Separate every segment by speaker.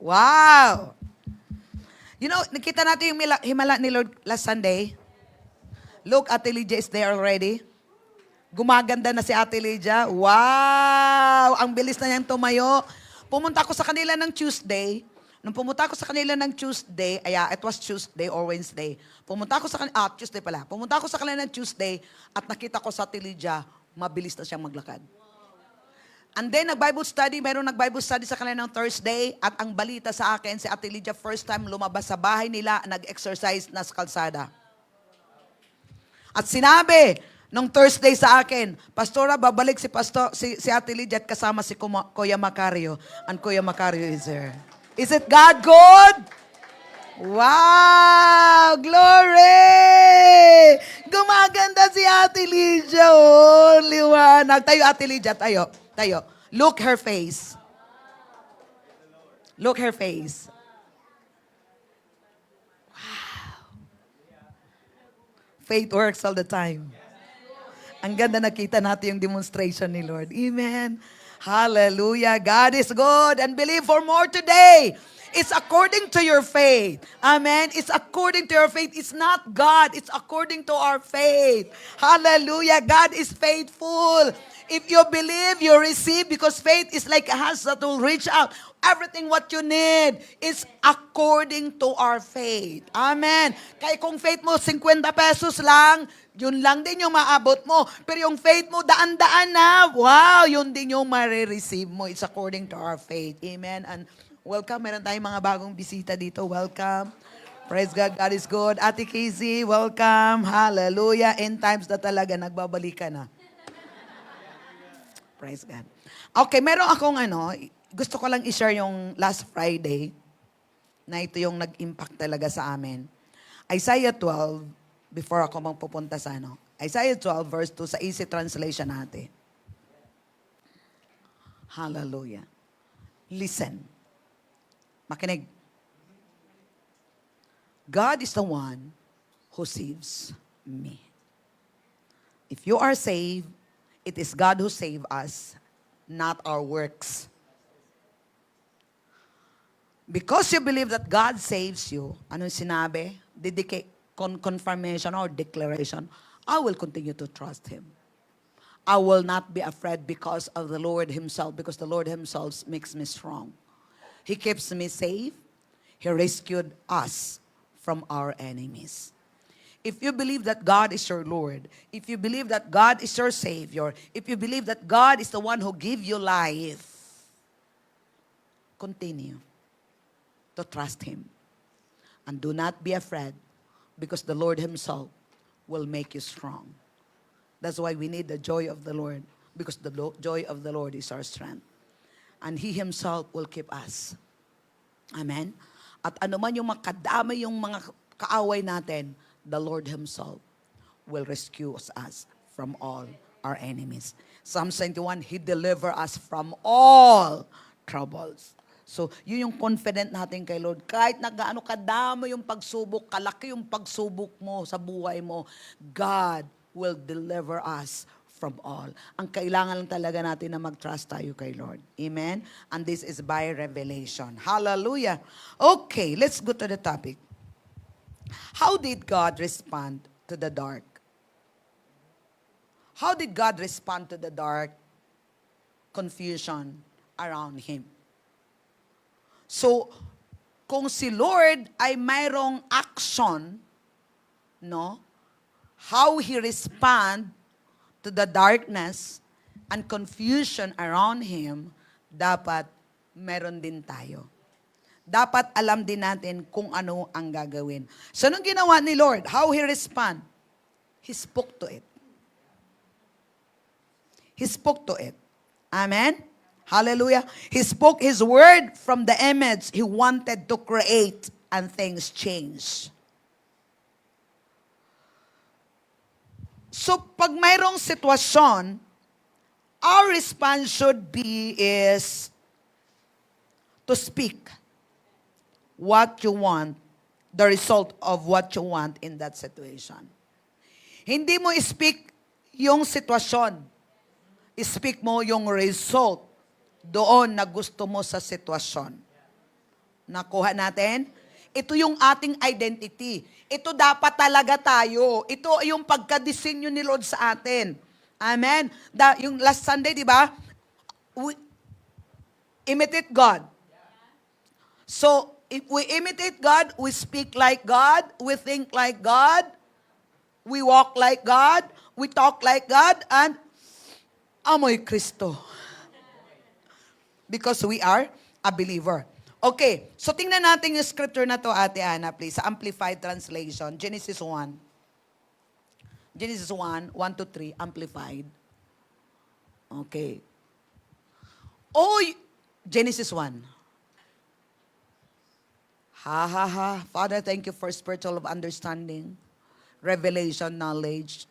Speaker 1: Wow! You know, nakita natin yung himala ni Lord last Sunday. Look, Ate Lydia is there already. Gumaganda na si Ate Lydia. Wow! Ang bilis na niyang tumayo. Pumunta ako sa kanila ng Tuesday. Nung pumunta ako sa kanila ng Tuesday, it was Tuesday or Wednesday. Pumunta ako sa kanila, Tuesday pala. Pumunta ako sa kanila ng Tuesday at nakita ko sa Ate Lydia, mabilis na siyang maglakad. And then, nag-Bible study, mayroong nag-Bible study sa kanila ng Thursday, at ang balita sa akin, si Ate Lydia first time lumabas sa bahay nila, nag-exercise na sa kalsada. At sinabi, nung Thursday sa akin, Pastora, babalik si Ate Lydia at kasama si Kuya Macario. And Kuya Macario is there. Is it God good? Wow! Glory! Gumaganda si Ate Lydia. Oh, liwanag. Tayo, Ate Lydia. Tayo. Look her face. Look her face. Wow. Faith works all the time. Ang ganda nakita natin yung demonstration ni Lord. Amen. Hallelujah. God is good and believe for more today. It's according to your faith. Amen. It's according to your faith. It's not God. It's according to our faith. Hallelujah. God is faithful. If you believe, you receive, because faith is like a hand that will reach out. Everything what you need is according to our faith. Amen. Kaya kung faith mo 50 pesos lang, yun lang din yung maabot mo. Pero yung faith mo, daan-daan na. Wow, yun din yung marireceive mo. It's according to our faith. Amen. And welcome. Meron tayong mga bagong bisita dito. Welcome. Praise God. God is good. Ate Casey, welcome. Hallelujah. End times na talaga. Nagbabalik ka na. Praise God. Okay, meron akong gusto ko lang i-share yung last Friday na ito yung nag-impact talaga sa amin. Isaiah 12, before ako magpupunta sa Isaiah 12 verse 2 sa easy translation natin. Hallelujah. Listen. Makinig. God is the one who saves me. If you are saved, it is God who saved us, not our works. Because you believe that God saves you, anong sinabi? Confirmation or declaration, I will continue to trust Him. I will not be afraid because of the Lord Himself, because the Lord Himself makes me strong. He keeps me safe. He rescued us from our enemies. If you believe that God is your Lord, if you believe that God is your Savior, if you believe that God is the one who gives you life, continue to trust Him. And do not be afraid, because the Lord Himself will make you strong. That's why we need the joy of the Lord, because the joy of the Lord is our strength. And He Himself will keep us. Amen? At anuman yung makadamay yung mga kaaway natin, the Lord Himself will rescue us from all our enemies. Psalm 21, He deliver us from all troubles. So, yun yung confident natin kay Lord. Kahit na gaano kadamo yung pagsubok, kalaki yung pagsubok mo sa buhay mo, God will deliver us from all. Ang kailangan lang talaga natin na mag-trust tayo kay Lord. Amen? And this is by revelation. Hallelujah. Okay, let's go to the topic. How did God respond to the dark? How did God respond to the dark confusion around Him? So, kung si Lord ay mayroong action, how He respond to the darkness and confusion around Him, dapat meron din tayo. Dapat alam din natin kung ano ang gagawin. So, anong ginawa ni Lord? How He respond? He spoke to it. He spoke to it. Amen? Hallelujah. He spoke His word from the image He wanted to create, and things change. So, pag mayroong sitwasyon, our response should be is to speak what you want, the result of what you want in that situation. Hindi mo speak yung sitwasyon. Speak mo yung result doon na gusto mo sa sitwasyon. Nakuha natin? Ito yung ating identity. Ito dapat talaga tayo. Ito yung pagka-disenyo ni Lord sa atin. Amen? Yung last Sunday, di ba? We imitate God. So, if we imitate God, we speak like God, we think like God, we walk like God, we talk like God, and amoy Kristo. Because we are a believer. Okay, so tingnan natin yung scripture na to, Ate Ana, please, sa Amplified Translation, Genesis 1. Genesis 1, 1-3, Amplified. Okay. Genesis 1. Father, thank you for spiritual of understanding, revelation, knowledge.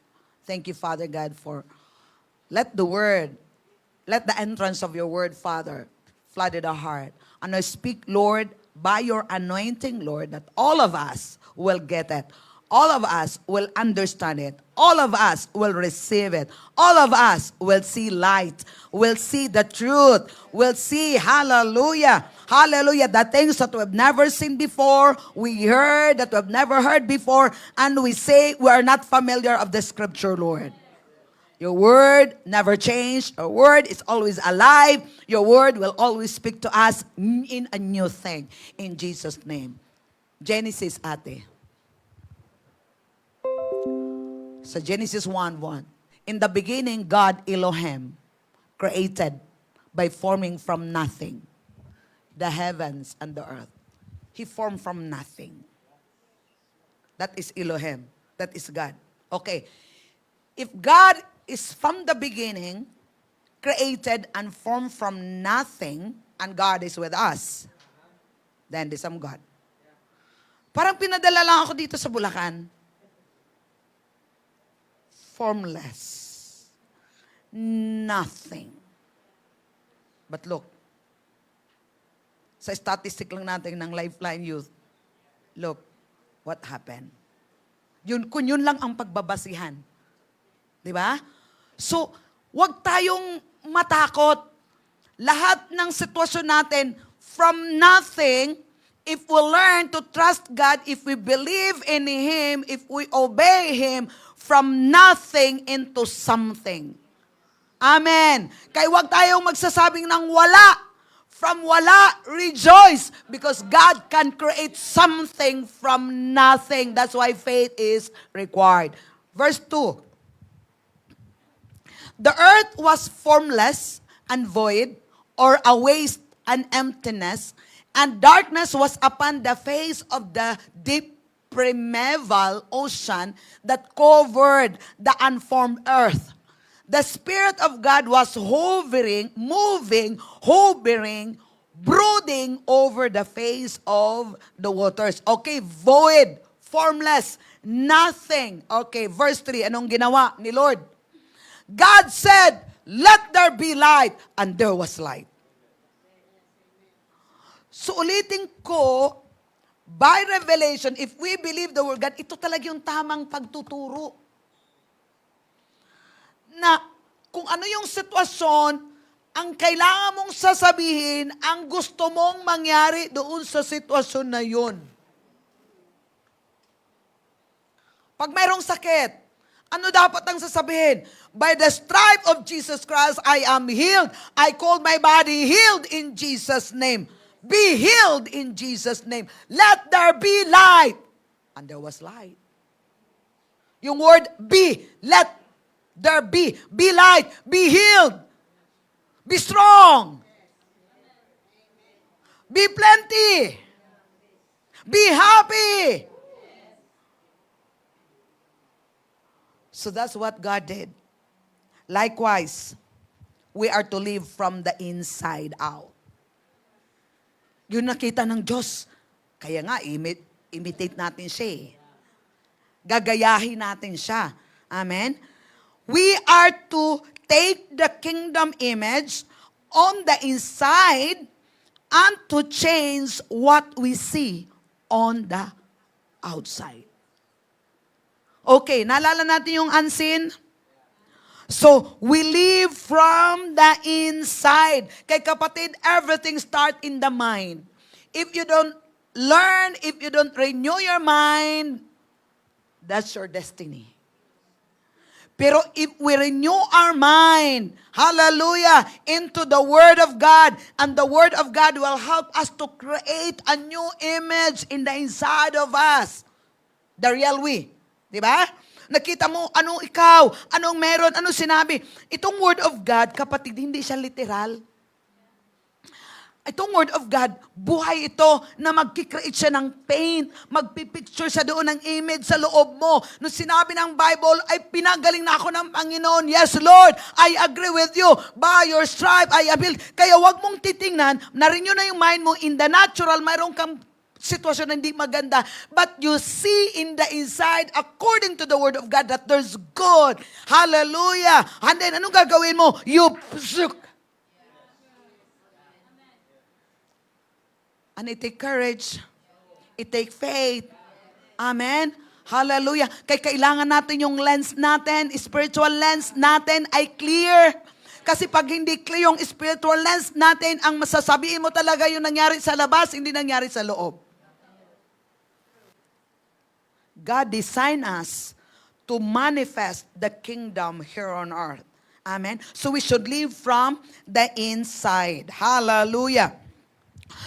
Speaker 1: Thank you, Father God, for let the entrance of your word, Father, flood the heart. And I speak, Lord, by your anointing, Lord, that all of us will get it. All of us will understand it. All of us will receive it. All of us will see light. Will see the truth. Will see, hallelujah, hallelujah, the things that we've never seen before, we heard that we've never heard before, and we say we are not familiar of the scripture, Lord. Your word never changed. Your word is always alive. Your word will always speak to us in a new thing. In Jesus' name. Genesis, ate. So Genesis 1:1. In the beginning, God Elohim created by forming from nothing the heavens and the earth. He formed from nothing. That is Elohim. That is God. Okay. If God is from the beginning, created and formed from nothing, and God is with us, then there's some God. Parang pinadala lang ako dito sa Bulacan. Formless. Nothing. But look, sa statistic lang natin ng Lifeline Youth, look, what happened? Kung yun lang ang pagbabasihan. Di ba? So, wag tayong matakot. Lahat ng sitwasyon natin, from nothing, if we learn to trust God, if we believe in Him, if we obey Him, from nothing into something. Amen. Kaya wag tayong magsasabing ng wala. From wala, rejoice. Because God can create something from nothing. That's why faith is required. Verse 2. The earth was formless and void, or a waste and emptiness, and darkness was upon the face of the deep primeval ocean that covered the unformed earth. The Spirit of God was hovering, brooding over the face of the waters. Okay, void, formless, nothing. Okay, verse 3, anong ginawa ni Lord? God said, let there be light, and there was light. So ulitin ko, by revelation, if we believe the word God, ito talaga yung tamang pagtuturo. Na kung ano yung sitwasyon, ang kailangan mong sasabihin, ang gusto mong mangyari doon sa sitwasyon na yun. Pag mayroong sakit, ano dapat ang sasabihin? By the stripe of Jesus Christ, I am healed. I call my body healed in Jesus' name. Be healed in Jesus' name. Let there be light. And there was light. Yung word be, let there be. Be light. Be healed. Be strong. Be plenty. Be happy. So that's what God did. Likewise, we are to live from the inside out. Yun nakita ng Diyos. Kaya nga, imitate natin siya eh. Gagayahin natin siya. Amen? We are to take the kingdom image on the inside and to change what we see on the outside. Okay, naalala natin yung unseen? So, we live from the inside. Kay kapatid, everything start in the mind. If you don't learn, if you don't renew your mind, that's your destiny. Pero if we renew our mind, hallelujah, into the Word of God, and the Word of God will help us to create a new image in the inside of us. The real we. Di ba? Nakita mo, anong ikaw, anong meron, anong sinabi. Itong Word of God, kapatid, hindi siya literal. Itong Word of God, buhay ito na magkikreate siya ng paint, magpipicture siya doon ng image sa loob mo. Nung sinabi ng Bible, ay pinagaling na ako ng Panginoon. Yes, Lord, I agree with you. By your stripe, I am healed. Kaya wag mong titingnan, na-renew na yung mind mo, in the natural, mayroon kang sitwasyon na hindi maganda. But you see in the inside, according to the Word of God, that there's good. Hallelujah. And then, anong gagawin mo? And it take courage. It take faith. Amen? Hallelujah. Kaya kailangan natin yung lens natin, spiritual lens natin ay clear. Kasi pag hindi clear yung spiritual lens natin, ang masasabihin mo talaga yung nangyari sa labas, hindi nangyari sa loob. God designed us to manifest the kingdom here on earth. Amen? So we should live from the inside. Hallelujah.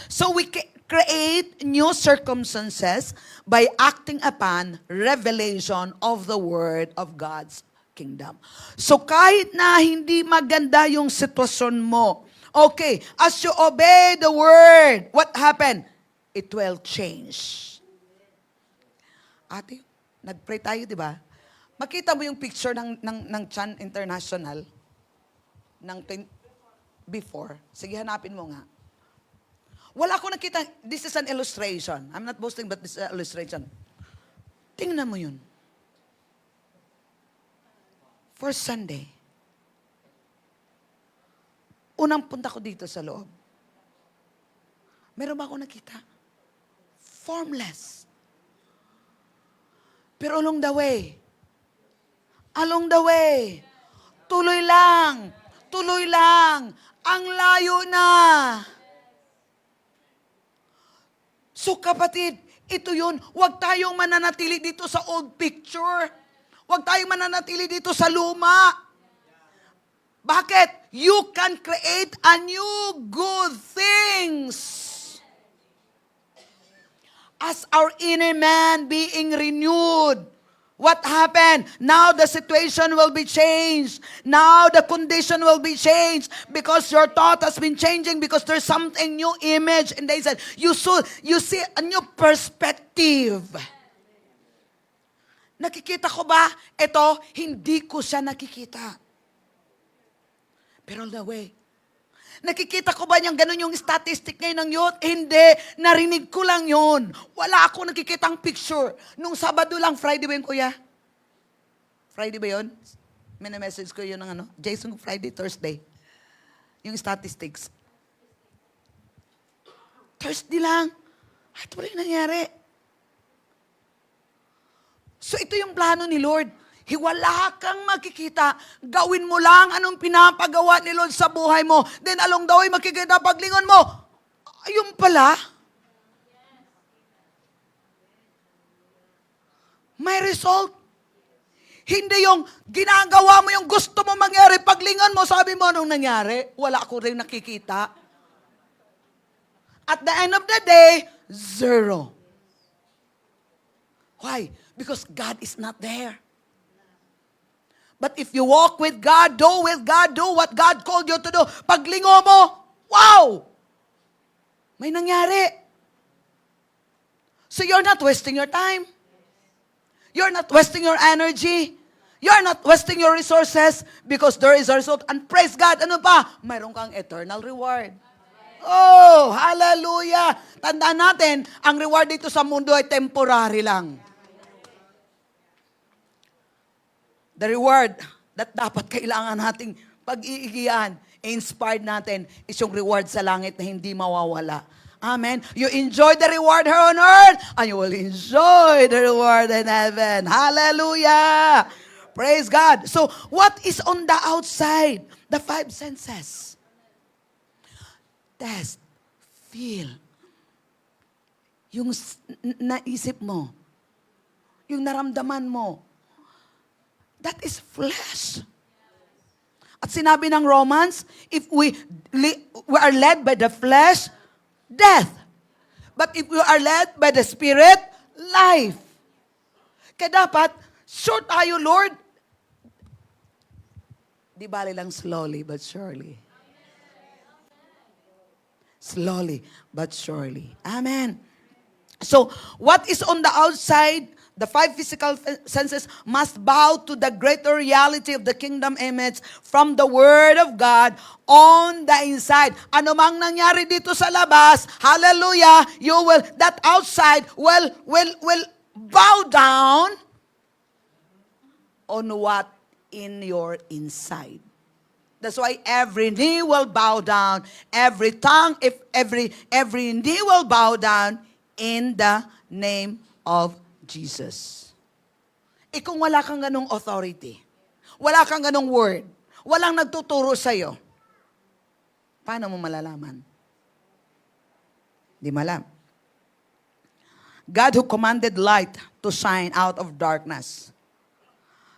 Speaker 1: So we create new circumstances by acting upon revelation of the Word of God's kingdom. So kahit na hindi maganda yung sitwasyon mo, okay, as you obey the Word, what happened? It will change. Ate, nag-pray tayo, di ba? Makita mo yung picture ng Chan International before. Sige, hanapin mo nga. Wala akong nakita. This is an illustration. I'm not boasting, but this is an illustration. Tingnan mo yun. First Sunday. Unang punta ko dito sa loob. Meron ba akong nakita? Formless. Pero along the way, tuloy lang, ang layo na. So kapatid, ito yun. Huwag tayong mananatili dito sa old picture. Huwag tayong mananatili dito sa luma. Bakit? You can create a new good things. As our inner man being renewed. What happened? Now the situation will be changed. Now the condition will be changed because your thought has been changing because there's something new image. And they said, you see a new perspective. Nakikita ko ba? Ito, hindi ko siya nakikita. Pero the way. Nakikita ko ba niyang ganun yung statistic ngayon ng youth? Hindi. Narinig ko lang yun. Wala ako nakikitang picture. Nung Sabado lang, Friday ba yun, kuya? Friday ba yun? May na-message ko yun ng ano? Jason, Friday, Thursday. Yung statistics. Thursday lang. At wala yung nangyari. So ito yung plano ni Lord. Wala kang makikita. Gawin mo lang anong pinapagawa ni Lord sa buhay mo. Then along the way, makikita paglingon mo. Ayun pala. May result. Hindi yung ginagawa mo yung gusto mo mangyari. Paglingon mo, sabi mo anong nangyari. Wala ko rin nakikita. At the end of the day, zero. Why? Because God is not there. But if you walk with God, do what God called you to do. Paglingo mo, wow! May nangyari. So you're not wasting your time. You're not wasting your energy. You're not wasting your resources because there is a result. And praise God, ano pa? Mayroon kang eternal reward. Oh, hallelujah! Tandaan natin, ang reward dito sa mundo ay temporary lang. The reward that dapat kailangan nating pag-iigian, inspired natin, is yung reward sa langit na hindi mawawala. Amen. You enjoy the reward here on earth, and you will enjoy the reward in heaven. Hallelujah. Praise God. So, what is on the outside? The five senses. Taste, feel, yung naisip mo, yung naramdaman mo, that is flesh. At sinabi ng Romans, if we are led by the flesh, death. But if we are led by the Spirit, life. Kaya dapat, sure tayo, Lord. Di bali lang slowly but surely. Slowly but surely. Amen. So, what is on the outside, the five physical senses must bow to the greater reality of the kingdom image from the Word of God on the inside. Ano mang nangyari dito sa labas, hallelujah, that outside will bow down on what in your inside. That's why every knee will bow down, every tongue, every knee will bow down in the name of Jesus. Kung wala kang ganong authority, wala kang ganong word, walang nagtuturo sa'yo, paano mo malalaman? Di malam. God who commanded light to shine out of darkness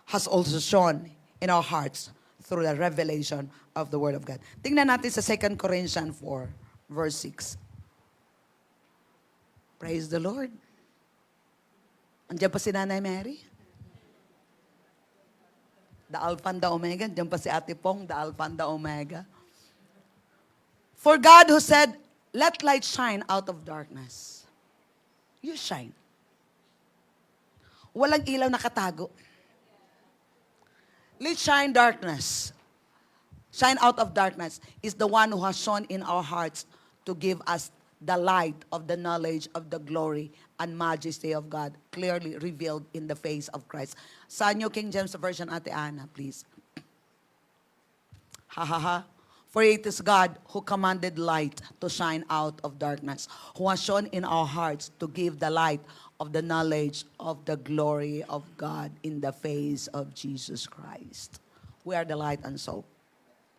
Speaker 1: has also shone in our hearts through the revelation of the Word of God. Tingnan natin sa 2 Corinthians 4, verse 6. Praise the Lord. Andiyan pa si Nanay Mary. The Alpha and the Omega. Andiyan pa si Ate Pong, the Alpha and the Omega. For God who said, let light shine out of darkness. You shine. Walang ilaw nakatago. Let shine darkness. Shine out of darkness is the one who has shone in our hearts to give us the light of the knowledge of the glory and majesty of God clearly revealed in the face of Christ. Sa New King James Version, Ate Ana, please. Ha ha ha. For it is God who commanded light to shine out of darkness, who has shone in our hearts to give the light of the knowledge of the glory of God in the face of Jesus Christ. We are the light and salt.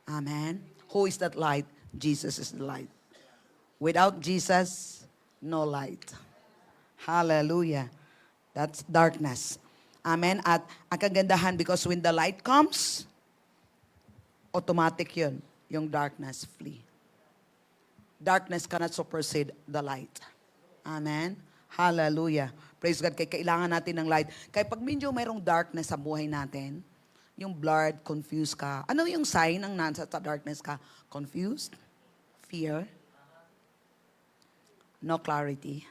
Speaker 1: Amen. Who is that light? Jesus is the light. Without Jesus, no light. Hallelujah. That's darkness. Amen. At ang kagandahan, because when the light comes, automatic yun, yung darkness flee. Darkness cannot supersede the light. Amen. Hallelujah. Praise God. Kaya kailangan natin ng light. Kaya pag medyo mayroong darkness sa buhay natin, yung blurred, confused ka. Ano yung sign ng nasa darkness ka? Confused? Fear? No clarity?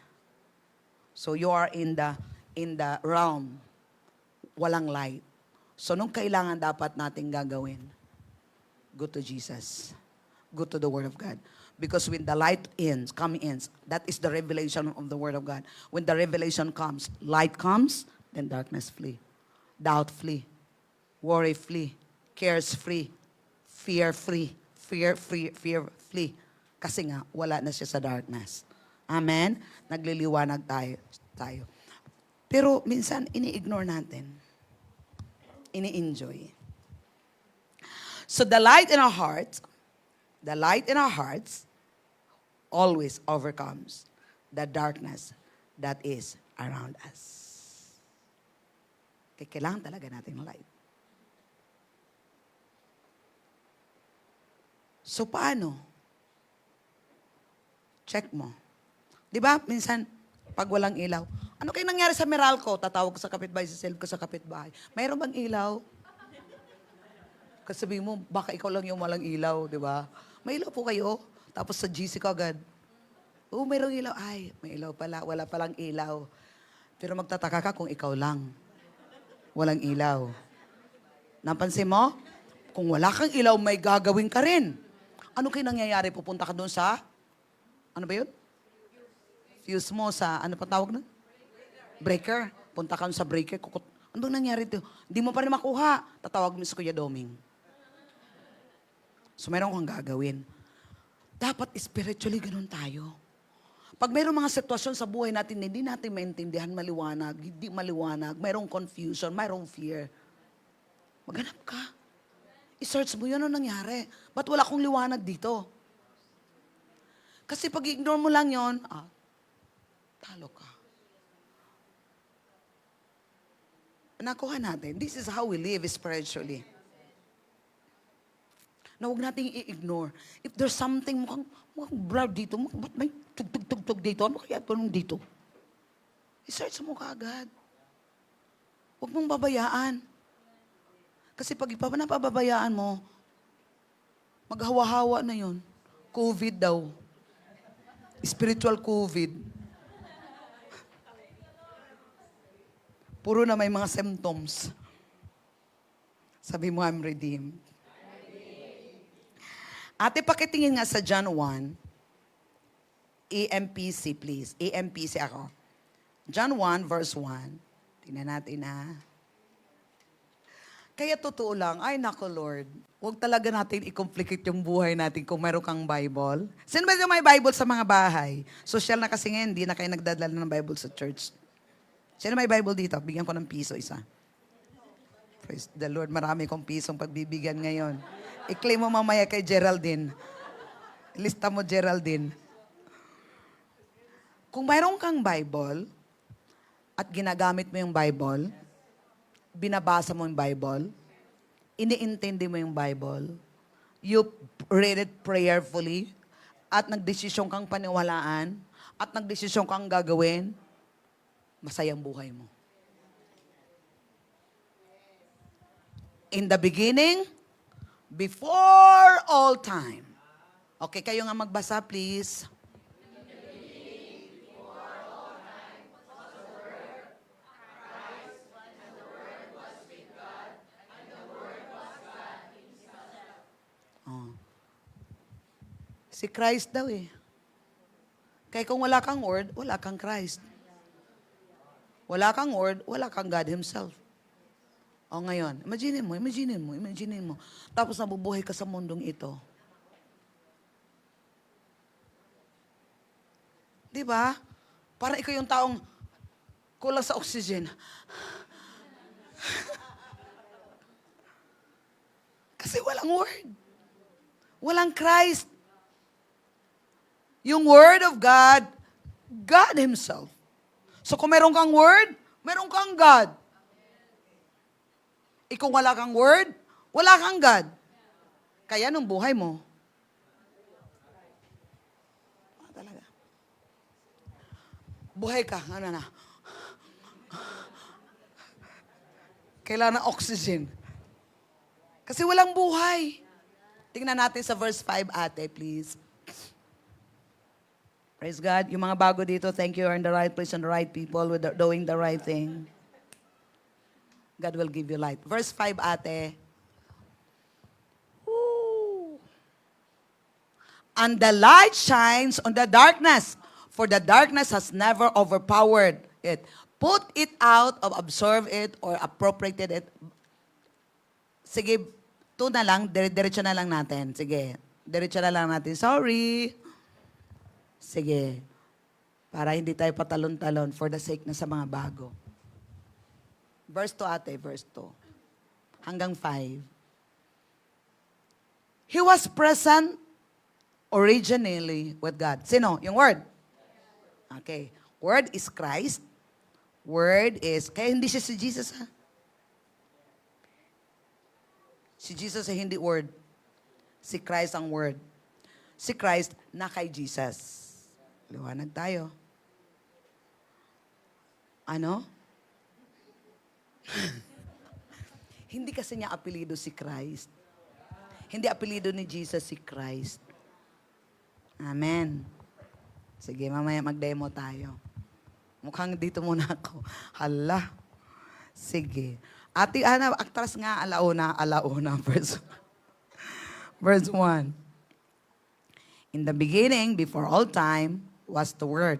Speaker 1: So you are in the realm. Walang light. So nung kailangan dapat natin gagawin? Go to Jesus. Go to the Word of God. Because when the light comes in, that is the revelation of the Word of God. When the revelation comes, light comes, then darkness flee. Doubt flee. Worry flee. Cares flee. Fear flee. Fear flee. Kasi nga, wala na siya sa darkness. Amen? Nagliliwanag tayo. Pero minsan, ini-ignore natin. Ini-enjoy. So the light in our hearts always overcomes the darkness that is around us. Kaya kailangan talaga natin ng light. So paano? Check mo. Di ba, minsan, pag walang ilaw, ano kayo nangyari sa Meralco? Tatawag ko sa kapitbahay, sisend ko sa kapitbahay. Mayroon bang ilaw? Kasi sabihin mo, baka ikaw lang yung walang ilaw, di ba? May ilaw po kayo. Tapos sa GC ko agad, mayroong ilaw. Ay, may ilaw pala. Wala palang ilaw. Pero magtataka ka kung ikaw lang. Walang ilaw. Napansin mo? Kung wala kang ilaw, may gagawin ka rin. Ano kayo nangyayari? Pupunta ka doon sa, ano ba yun? Fuse mo sa, ano pa tawag nun? Breaker. Punta ka sa breaker. Anong nangyari ito? Hindi mo pa rin makuha. Tatawag mo si Kuya Doming. So, mayroon kang gagawin. Dapat spiritually ganun tayo. Pag mayroong mga sitwasyon sa buhay natin, hindi natin maintindihan maliwanag, hindi maliwanag, mayroong confusion, mayroong fear, maghanap ka. I-search mo yun ano nangyari. Ba't wala akong liwanag dito? Kasi pag ignore mo lang yon, talo ka. Nakuha natin. This is how we live spiritually. Na huwag nating i-ignore. If there's something mukhang blur dito, ba't may tug-tug-tug dito? Ano kaya ito nung dito? I-search mo kaagad. Huwag mong babayaan. Kasi pag napababayaan mo, maghawa-hawa na yun. COVID daw. Spiritual COVID. Puro na may mga symptoms. Sabi mo, I'm redeemed. Ate, pakitingin nga sa John 1. EMPC, please. EMPC ako. John 1, verse 1. Tingnan natin ha. Kaya totoo lang, ay nako Lord, huwag talaga natin i-complicate yung buhay natin kung meron kang Bible. Sino ba yung may Bible sa mga bahay? Social na kasi ngayon, hindi na kayo nagdadala ng Bible sa church. Sino may Bible dito? Bigyan ko ng piso isa. Praise the Lord, marami kong pisong pagbibigyan ngayon. I-claim mo mamaya kay Geraldine. Lista mo Geraldine. Kung mayroon kang Bible, at ginagamit mo yung Bible, binabasa mo yung Bible, iniintindi mo yung Bible, you read it prayerfully, at nagdesisyon kang paniwalaan, at nagdesisyon kang gagawin, masayang buhay mo. In the beginning, before all time. Okay, kayo nga magbasa, please. Oh. Si Christ daw eh. Kaya kung wala kang word, wala kang Christ. Wala kang word, wala kang God Himself. O ngayon, imagine mo. Tapos nabubuhay ka sa mundong ito. Di ba? Parang ikaw yung taong kulang sa oxygen. Kasi walang word. Walang Christ. Yung Word of God, God Himself. So kung meron kang Word, meron kang God. Kung wala kang Word, wala kang God. Kaya nung buhay mo, talaga. Buhay ka, ano na. Kailangan ng oxygen. Kasi walang buhay. Tingnan natin sa verse 5, ate, please. Praise God. Yung mga bago dito, thank you. You're in the right place and the right people with doing the right thing. God will give you light. Verse 5, ate. Woo. And the light shines on the darkness, for the darkness has never overpowered it. Put it out or absorb it or appropriated it. Sige, ito na lang, diretso na lang natin. Sige, diretso na lang natin. Sorry. Sige. Para hindi tayo patalon-talon for the sake na sa mga bago. Verse 2 ate, verse 2. Hanggang 5. He was present originally with God. Sino? Yung Word. Okay. Word is Christ. Word is, kaya hindi siya si Jesus ha. Si Jesus ay hindi Word. Si Christ ang Word. Si Christ na kay Jesus. Liwanag tayo. Ano? Hindi kasi niya apelido si Christ. Hindi apelido ni Jesus si Christ. Amen. Sige, mamaya mag-demo tayo. Mukhang dito muna ako. Hala. Sige. Ate Ana, aktras nga, alauna, verse 1. In the beginning, before all time, was the Word.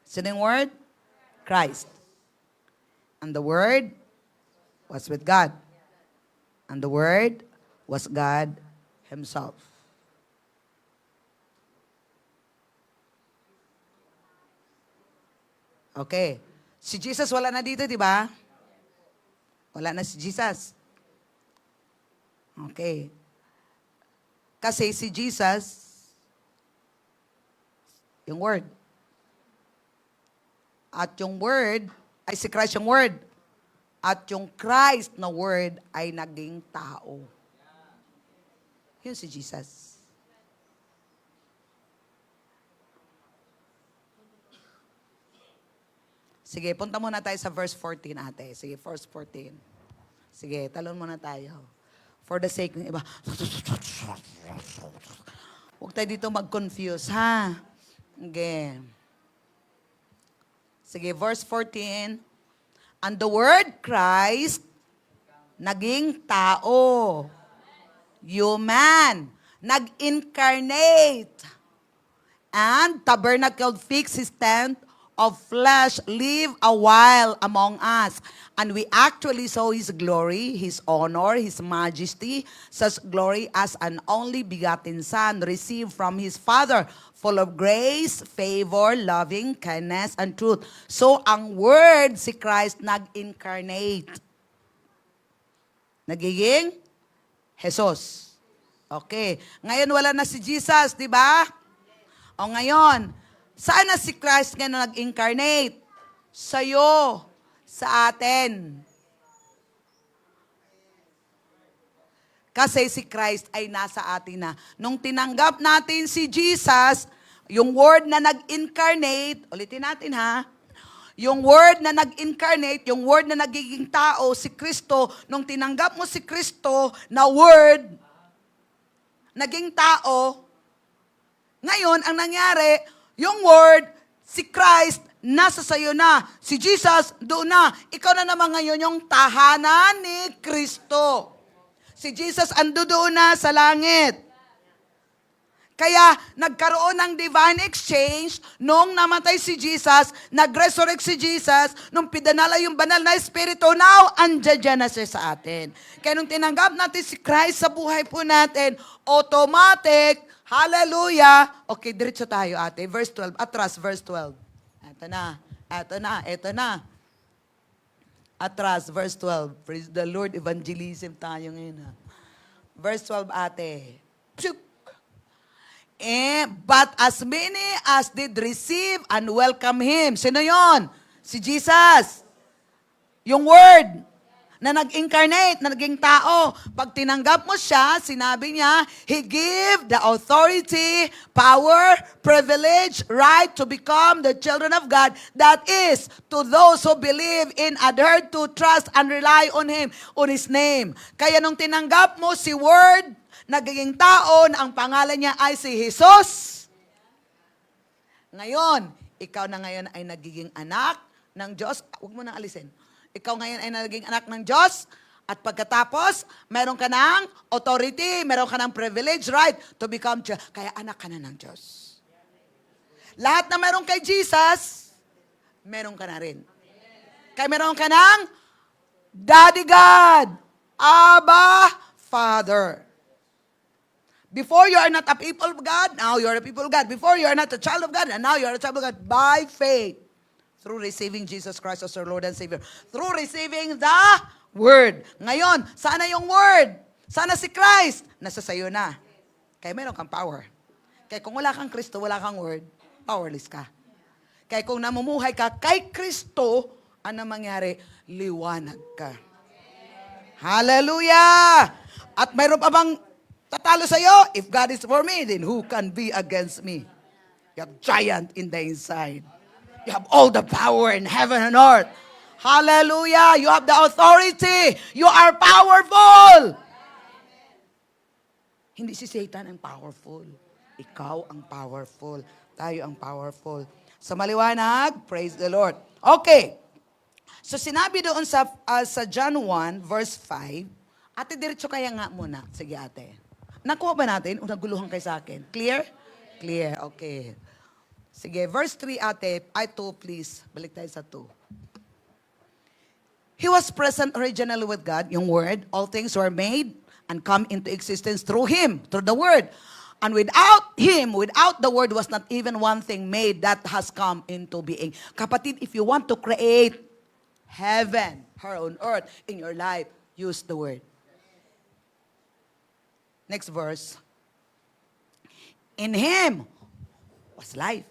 Speaker 1: Sino yung Word? Christ. And the Word was with God. And the Word was God Himself. Okay. Si Jesus wala na dito, di ba? Wala na si Jesus. Okay. Kasi si Jesus, yung Word. At yung Word, ay si Christ yung Word. At yung Christ na Word ay naging tao. Yun si Jesus. Sige, punta muna tayo sa verse 14, ate. Sige, verse 14. Sige, talon muna tayo. For the sake ng iba. Huwag tayo dito mag-confuse, ha? Okay. Sige, verse 14. And the word Christ, naging tao. Human. Nag-incarnate. And tabernacled fixed his tent of flesh, live a while among us. And we actually saw his glory, his honor, his majesty, such glory as an only begotten Son received from his Father, full of grace, favor, loving, kindness, and truth. So ang Word, si Christ, nag-incarnate. Nagiging Jesus. Okay. Ngayon wala na si Jesus, di ba? O ngayon, saan na si Christ ngayon nag-incarnate? Sa'yo, sa atin. Kasi si Christ ay nasa atin na. Nung tinanggap natin si Jesus, yung Word na nag-incarnate, ulitin natin ha, yung Word na nag-incarnate, yung Word na nagiging tao, si Kristo, nung tinanggap mo si Kristo na Word, naging tao, ngayon, ang nangyari, yung Word, si Christ, nasa sayo na. Si Jesus, doon na. Ikaw na naman ngayon yung tahanan ni Kristo. Si Jesus, ando doon na sa langit. Kaya, nagkaroon ng divine exchange nung namatay si Jesus, nag-resurrect si Jesus, nung pinanala yung banal na Espiritu, now, andyan na siya sa atin. Kaya nung tinanggap natin si Christ sa buhay po natin, automatic, hallelujah. Okay, diretso tayo ate. Verse 12. Atras, verse 12. Ito na. Atras, verse 12. Praise the Lord, evangelism tayo ngayon ha. Verse 12 ate. Pshuk! But as many as did receive and welcome Him. Sino yon? Si Jesus. Yung Word na nag-incarnate, na naging tao. Pag tinanggap mo siya, sinabi niya, He gave the authority, power, privilege, right to become the children of God. That is, to those who believe in, adhere to, trust, and rely on Him, on His name. Kaya nung tinanggap mo si Word, nagiging tao na ang pangalan niya ay si Jesus. Ngayon, ikaw na ngayon ay nagiging anak ng Diyos. Huwag mo nang alisin. Ikaw ngayon ay naging anak ng Diyos. At pagkatapos, meron ka ng authority, meron ka ng privilege, right, to become Diyos. Kaya anak ka na ng Diyos. Lahat na meron kay Jesus, meron ka na rin. Kaya meron ka ng Daddy God, Abba, Father. Before you are not a people of God, now you are a people of God. Before you are not a child of God, and now you are a child of God by faith. Through receiving Jesus Christ as our Lord and Savior. Through receiving the Word. Ngayon, sana yung Word? Sana si Christ? Nasa sayo na. Kaya meron kang power. Kaya kung wala kang Kristo, wala kang Word, powerless ka. Kaya kung namumuhay ka kay Kristo, ano mangyari? Liwanag ka. Hallelujah! At mayroon pa bang tatalo sa'yo? If God is for me, then who can be against me? You have giant in the inside. You have all the power in heaven and earth. Hallelujah! You have the authority. You are powerful. Hindi si Satan ang powerful. Ikaw ang powerful. Tayo ang powerful. Sa maliwanag, praise the Lord. Okay. So sinabi doon sa John 1, verse 5, ate, diretso kaya nga muna. Sige ate. Nakuha ba natin? O naguluhan kayo sa akin? Clear? Clear, okay. Sige, verse 3 ate. 2 please. Balik tayo sa 2. He was present originally with God, yung Word. All things were made and come into existence through Him, through the Word. And without Him, without the Word, was not even one thing made that has come into being. Kapatid, if you want to create heaven, her on earth, in your life, use the Word. Next verse. In Him was life.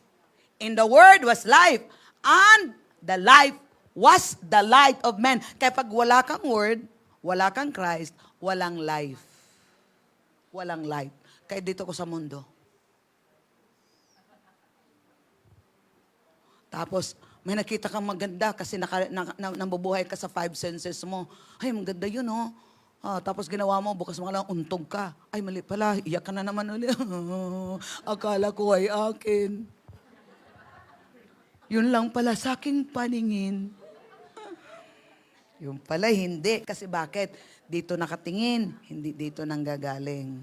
Speaker 1: In the Word was life. And The life was the light of men. Kaya pag wala kang word, wala kang Christ, walang life. Walang light. Kaya dito ko sa mundo. Tapos, may nakita kang maganda kasi nabubuhay ka sa 5 senses mo. Ay, maganda yun, oh. Tapos ginawa mo, bukas mo lang, untog ka. Ay, mali pala, iyak ka na naman ulit. Akala ko ay akin. Yun lang pala sa aking paningin. Yun pala, hindi. Kasi bakit? Dito nakatingin, hindi dito nanggagaling.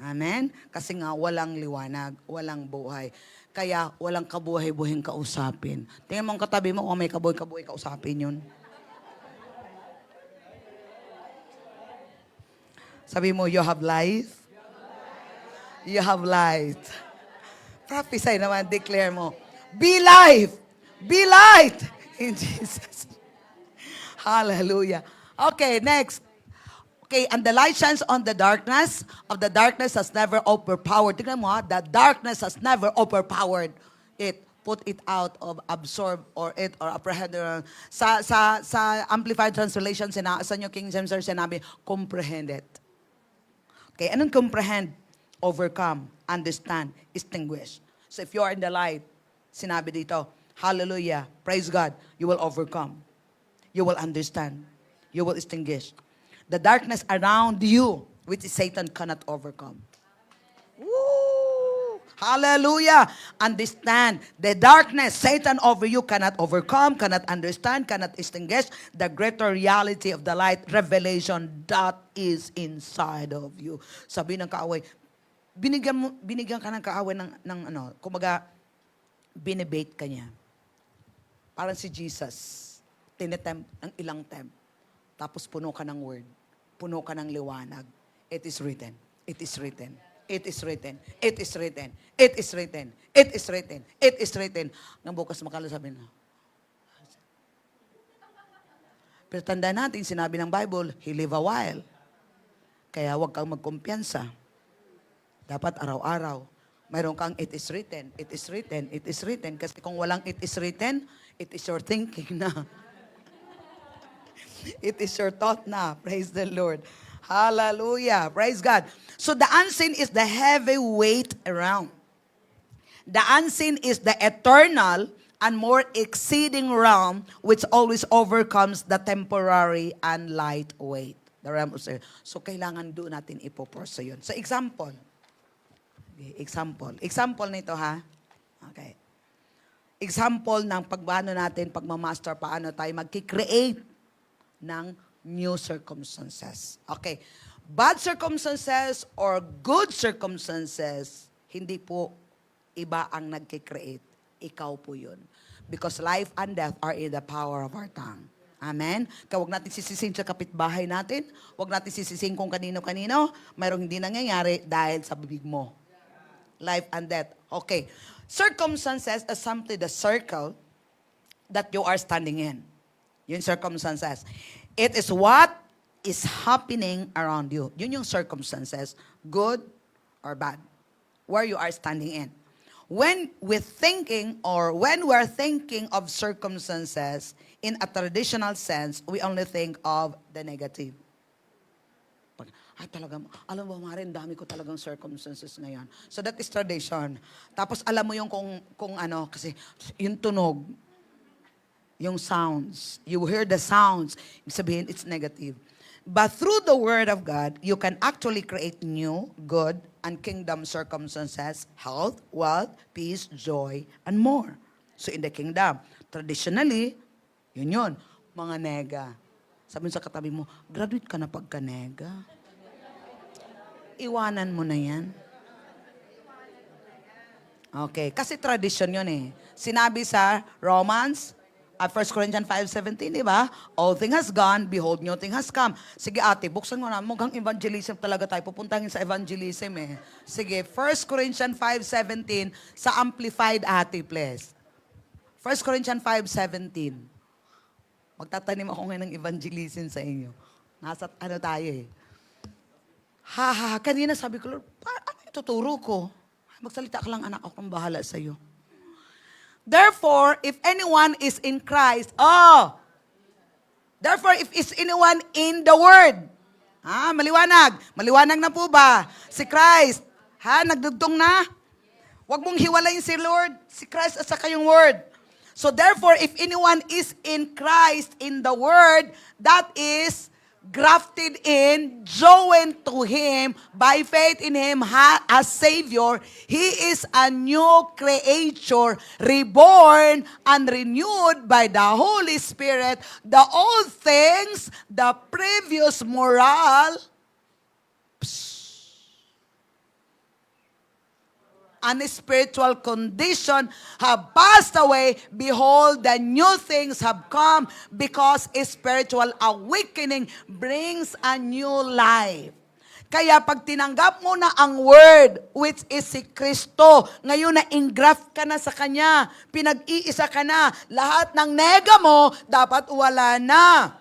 Speaker 1: Amen? Kasi nga, walang liwanag, walang buhay. Kaya, walang kabuhay-buhing kausapin. Tingnan mo ang katabi mo, kung may kabuhay-kabuhay kausapin yun. Sabi mo, you have life? You have light. Prophesy naman, declare mo, be life! Be light! In Jesus. Hallelujah. Okay, next. Okay, and the light shines on the darkness has never overpowered. Tingnan mo, the darkness has never overpowered it. Put it out of absorb or apprehend. Sa Amplified Translation, sa New King James Version, sinabi, comprehend it. Okay, anong comprehend? Overcome, understand, extinguish. So if you are in the light, sinabi dito, hallelujah, praise God, you will overcome. You will understand. You will extinguish. The darkness around you, which Satan cannot overcome. Woo! Hallelujah! Understand, the darkness, Satan over you cannot overcome, cannot understand, cannot extinguish the greater reality of the light, revelation that is inside of you. Sabi ng kaaway, binigyan ka ng kaaway kumbaga, binibait ka niya. Parang si Jesus, tinetempt ng ilang tempt. Tapos puno ka ng word. Puno ka ng liwanag. It is written. It is written. It is written. It is written. It is written. It is written. It is written. Nang bukas makala sabi na. Pero tandaan natin, sinabi ng Bible, he live a while. Kaya huwag kang magkumpiyansa. Dapat araw-araw. Mayroon kang it is written. It is written. It is written. Kasi kung walang it is written, it is your thinking na. It is your thought na. Praise the Lord. Hallelujah. Praise God. So the unseen is the heavy weight around. The unseen is the eternal and more exceeding realm which always overcomes the temporary and light weight. The realm of so kailangan doon natin ipoporso yun. So example. Okay, example. Example nito ha. Okay. Example ng pagbaano natin, pagmamaster, paano tayo magkikreate ng new circumstances. Okay. Bad circumstances or good circumstances, hindi po iba ang nagkikreate. Ikaw po yun. Because life and death are in the power of our tongue. Amen? Kaya huwag natin sisisin sa kapitbahay natin. Huwag natin sisisin kung kanino-kanino. Mayroong hindi nangyayari dahil sa bibig mo. Life and death. Okay. Circumstances is simply the circle that you are standing in. Yung circumstances. It is what is happening around you. Yun yung circumstances, good or bad, where you are standing in. When we're thinking of circumstances in a traditional sense, we only think of the negative. Ay talaga, alam mo Marin, dami ko talagang circumstances ngayon. So that is tradition. Tapos alam mo yung kung ano, kasi yung tunog, yung sounds. You hear the sounds. Ibig sabihin, it's negative. But through the Word of God, you can actually create new, good, and kingdom circumstances, health, wealth, peace, joy, and more. So in the kingdom, traditionally, yun, mga nega. Sabi sa katabi mo, graduate ka na pagka nega. Iwanan mo na yan. Okay, kasi tradition yun eh. Sinabi sa Romans 1 Corinthians 5:17, di ba? All thing has gone, behold, new thing has come. Sige ate, buksan mo na. Mukhang evangelism talaga tayo. Pupuntahin sa evangelism eh. Sige, 1 Corinthians 5:17 sa Amplified ate, please. 1 Corinthians 5:17. Magtatanim ako ngayon ng evangelism sa inyo. Nasa ano tayo eh. Kanina sabi ko, Lord, ano yung tuturo ko? Magsalita ka lang anak, akong bahala sa'yo. Therefore, if anyone is in Christ, therefore, if is anyone in the Word, maliwanag. Maliwanag na po ba? Si Christ, nagdugtong na? Huwag mong hiwalayin si Lord, si Christ at saka yung Word. So therefore, if anyone is in Christ, in the Word, that is grafted in, joined to Him, by faith in Him as Savior, He is a new creature, reborn and renewed by the Holy Spirit. The old things, the previous moral, and spiritual condition have passed away. Behold, the new things have come, because spiritual awakening brings a new life. Kaya pag tinanggap mo na ang Word, which is si Kristo, ngayon na engraft ka na sa Kanya, pinag-iisa ka na, lahat ng nega mo, dapat wala na.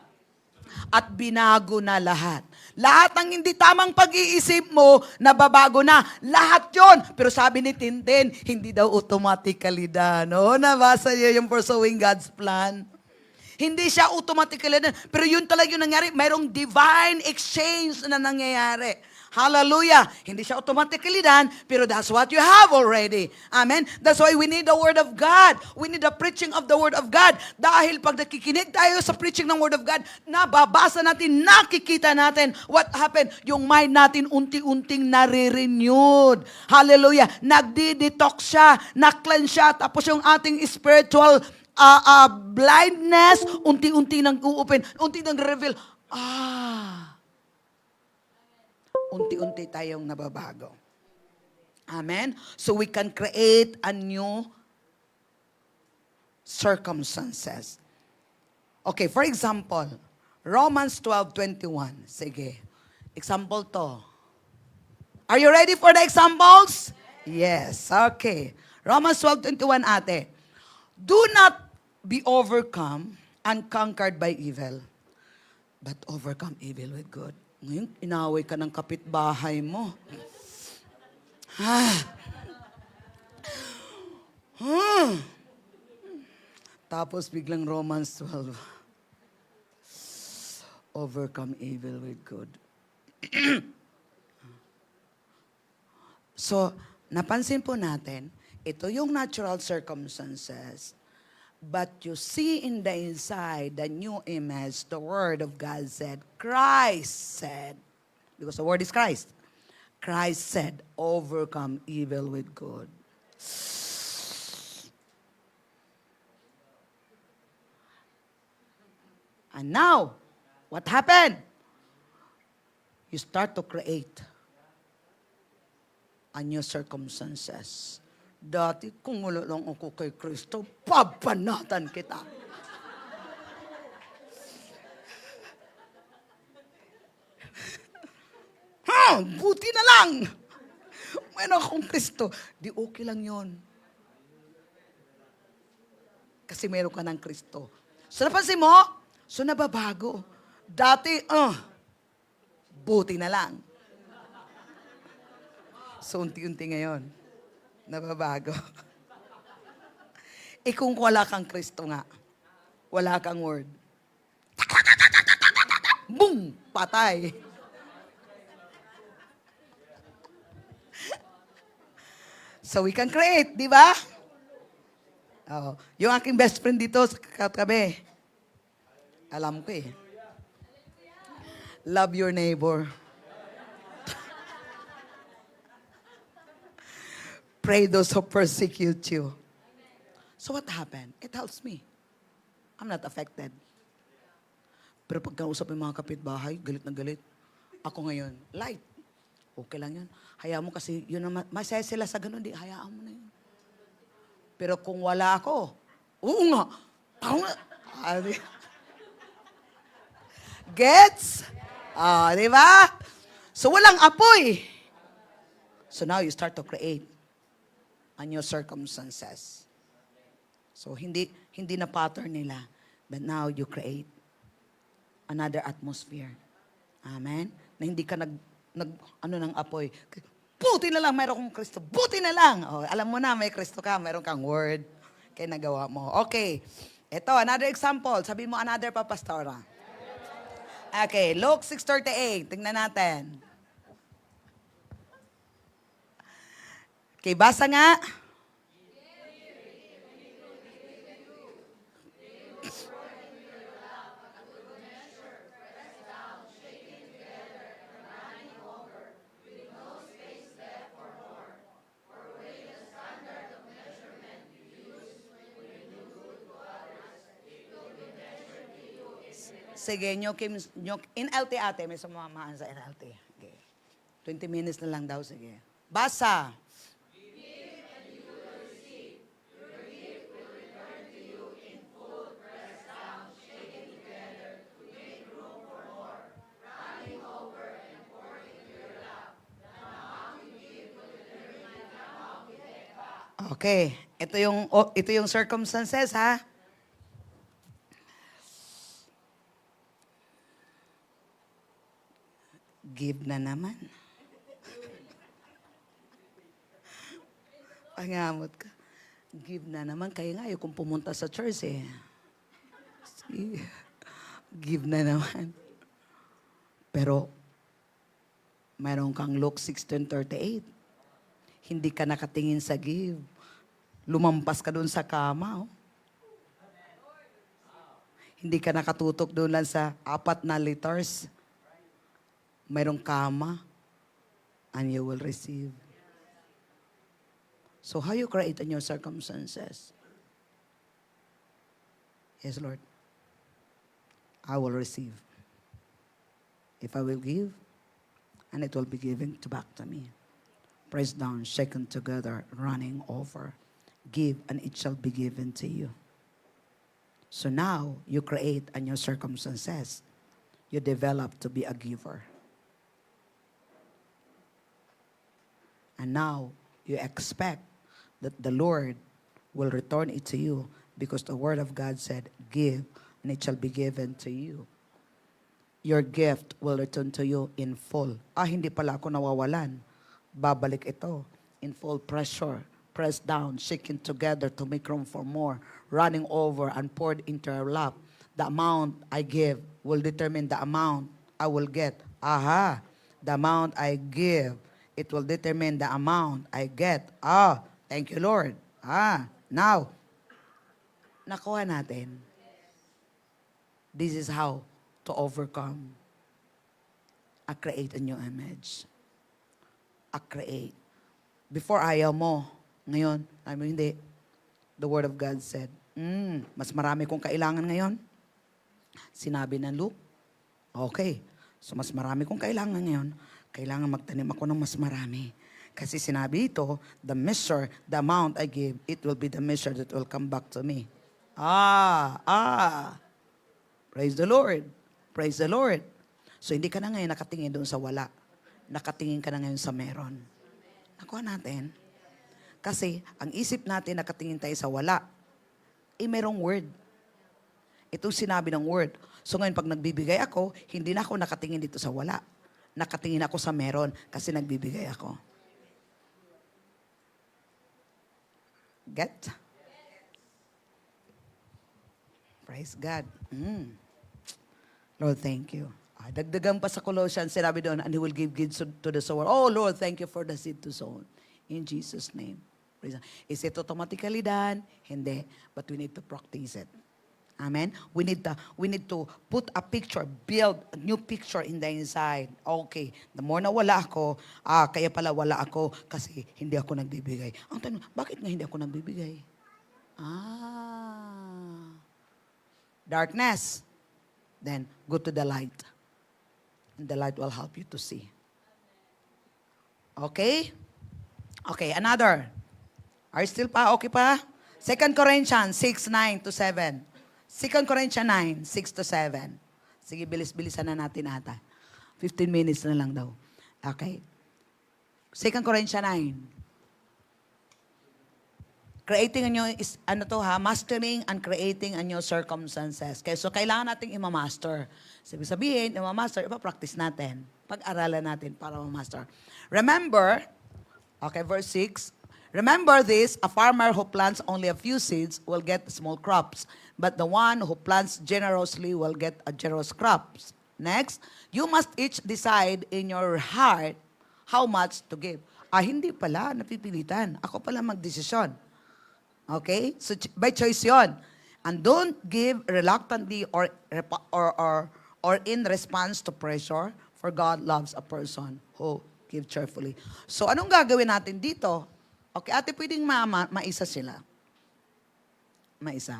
Speaker 1: At binago na lahat. Lahat ng hindi tamang pag-iisip mo, nababago na. Lahat yon. Pero sabi ni Tintin, hindi daw automatically done. Nabasa niyo yung pursuing God's plan. Hindi siya automatically done. Pero yun talaga yung nangyari. Mayroong divine exchange na nangyayari. Hallelujah. Hindi siya automatically done, pero that's what you have already. Amen? That's why we need the Word of God. We need the preaching of the Word of God. Dahil pag nakikinig tayo sa preaching ng Word of God, nababasa natin, nakikita natin what happened. Yung mind natin unti-unting nare-renewed. Hallelujah. Nagdi-detox siya, na-cleanse siya, tapos yung ating spiritual blindness, unti-unti nang u-open, unti nang reveal. Unti-unti tayong nababago. Amen? So we can create a new circumstances. Okay, for example, Romans 12:21. Sige. Example to. Are you ready for the examples? Yes. Okay. Romans 12:21 ate. Do not be overcome and conquered by evil, but overcome evil with good. Ngayon, inaway ka ng kapitbahay mo. Tapos biglang Romans 12. Overcome evil with good. So, napansin po natin, ito yung natural circumstances. But you see in the inside, the new image, the Word of God said, Christ said, because the Word is Christ. Christ said, overcome evil with good. And now, what happened? You start to create a new circumstances. Dati, kung wala lang ako kay Kristo, papanatan kita. Buti na lang. Meron akong Kristo. Di okay lang yon. Kasi meron ka ng Kristo. So napansin mo? So nababago. Dati, buti na lang. So unti-unti ngayon, nababago. Kung wala kang Kristo nga, wala kang Word. Boom! Patay. So we can create, di ba? Oh, yung aking best friend dito sa katabi, alam ko eh. Love your neighbor. Pray those who persecute you. So what happened? It helps me. I'm not affected. Pero pag kausap yung mga kapitbahay, galit na galit. Ako ngayon, light. Okay lang yan. Hayaan mo kasi, yun naman, masaya sila sa ganun, di, hayaan mo na yun. Pero kung wala ako, oo nga. Gets? Di ba? So walang apoy. So now you start to create a new circumstances. So hindi na pattern nila, but now you create another atmosphere. Amen? Na hindi ka ng apoy. Buti na lang mayroon kang Kristo. Buti na lang. Oh, alam mo na, may Kristo ka, mayroon kang Word. Kaya nagawa mo. Okay. Ito, another example. Sabi mo, another pa, Pastora. Okay, Luke 6:38. Tingnan natin. Okay, basa nga. Sige, in LT ate, may sumamahan sa NLT. Okay. 20 minutes na lang daw, sige. Basa. Okay. Ito yung circumstances, ha? Give na naman. Pangamot ka. Give na naman. Kaya nga, kung pumunta sa church eh. Give na naman. Pero, mayroon kang Luke 16:38. Hindi ka nakatingin sa give. Lumampas ka doon sa kama. Oh. Hindi ka nakatutok doon lang sa 4 na liters. Mayroong kama. And you will receive. So how you create in your circumstances? Yes, Lord. I will receive. If I will give, and it will be given back to me. Pressed down, shaken together, running over. Give, and it shall be given to you. So now, you create in your circumstances. You develop to be a giver. And now, you expect that the Lord will return it to you because the Word of God said, give, and it shall be given to you. Your gift will return to you in full. Hindi pala ako nawawalan. Babalik ito in full pressure, pressed down, shaken together to make room for more, running over and poured into your lap. The amount I give will determine the amount I will get. The amount I give, it will determine the amount I get. Thank you, Lord. Now, nakuha natin. This is how to overcome. Create a new image. Create. Before ayaw mo, ngayon, ayaw mo hindi. The Word of God said, mas marami kong kailangan ngayon. Sinabi ng Luke, okay, so mas marami kong kailangan ngayon. Kailangan magtanim ako ng mas marami. Kasi sinabi ito, the measure, the amount I give, it will be the measure that will come back to me. Praise the Lord. Praise the Lord. So hindi ka na ngayon nakatingin doon sa wala. Nakatingin ka na ngayon sa meron. Nakuha natin. Kasi ang isip natin nakatingin tayo sa wala. Merong word. Ito sinabi ng word. So ngayon pag nagbibigay ako, hindi na ako nakatingin dito sa wala. Nakatingin ako sa meron kasi nagbibigay ako. Get? Praise God. Lord, thank you. Dagdagan pa sa Colossians, sinabi doon, and He will give gifts to the sower. Oh, Lord, thank you for the seed to sow. In Jesus' name. Is it automatically done? Hindi. But we need to practice it. Amen? We need to put a picture, build a new picture in the inside. Okay, the more na wala ako, kaya pala wala ako kasi hindi ako nagbibigay. Ang tanong, bakit nga hindi ako nagbibigay? Darkness. Then, go to the light. And the light will help you to see. Okay? Okay, another. Are you still pa? Okay pa? 2 Corinthians 6:9-7. 2 Corinthians 9, 6-7. Sige, bilis-bilisan na natin ata. 15 minutes na lang daw. Okay. 2 Corinthians 9. Creating a new, mastering and creating a new circumstances. Okay, so kailangan nating imamaster. Sabihin, imamaster, ipapractice natin. Pag-aralan natin para mamaster. Remember, okay, verse 6, Remember this, a farmer who plants only a few seeds will get small crops, but the one who plants generously will get a generous crops. Next, you must each decide in your heart how much to give. Hindi pala, napipilitan. Ako pala magdesisyon. Okay? So, by choice yon. And don't give reluctantly or in response to pressure, for God loves a person who give cheerfully. So, anong gagawin natin dito? Okay, ate, pwedeng maisa sila. Maisa.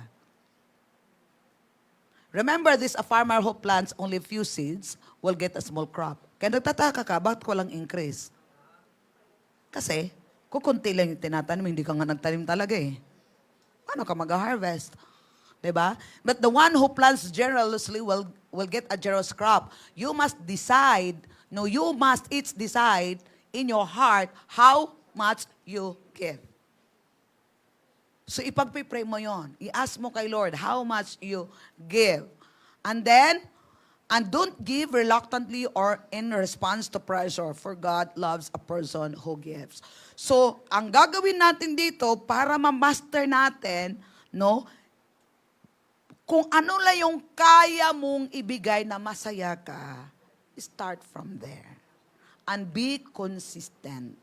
Speaker 1: Remember this, a farmer who plants only a few seeds will get a small crop. Kaya nagtataka ka, bakit ko lang increase? Kasi, kukunti lang yung tinatanim, hindi ka nga nagtanim talaga eh. Paano ka mag-harvest? Diba? But the one who plants generously will get a generous crop. You must each decide in your heart how much you give. So ipagpipray mo yon. I-ask mo kay Lord how much you give. And don't give reluctantly or in response to pressure, for God loves a person who gives. So, ang gagawin natin dito para ma-master natin, no, kung ano lang yung kaya mong ibigay na masaya ka, start from there. And be consistent.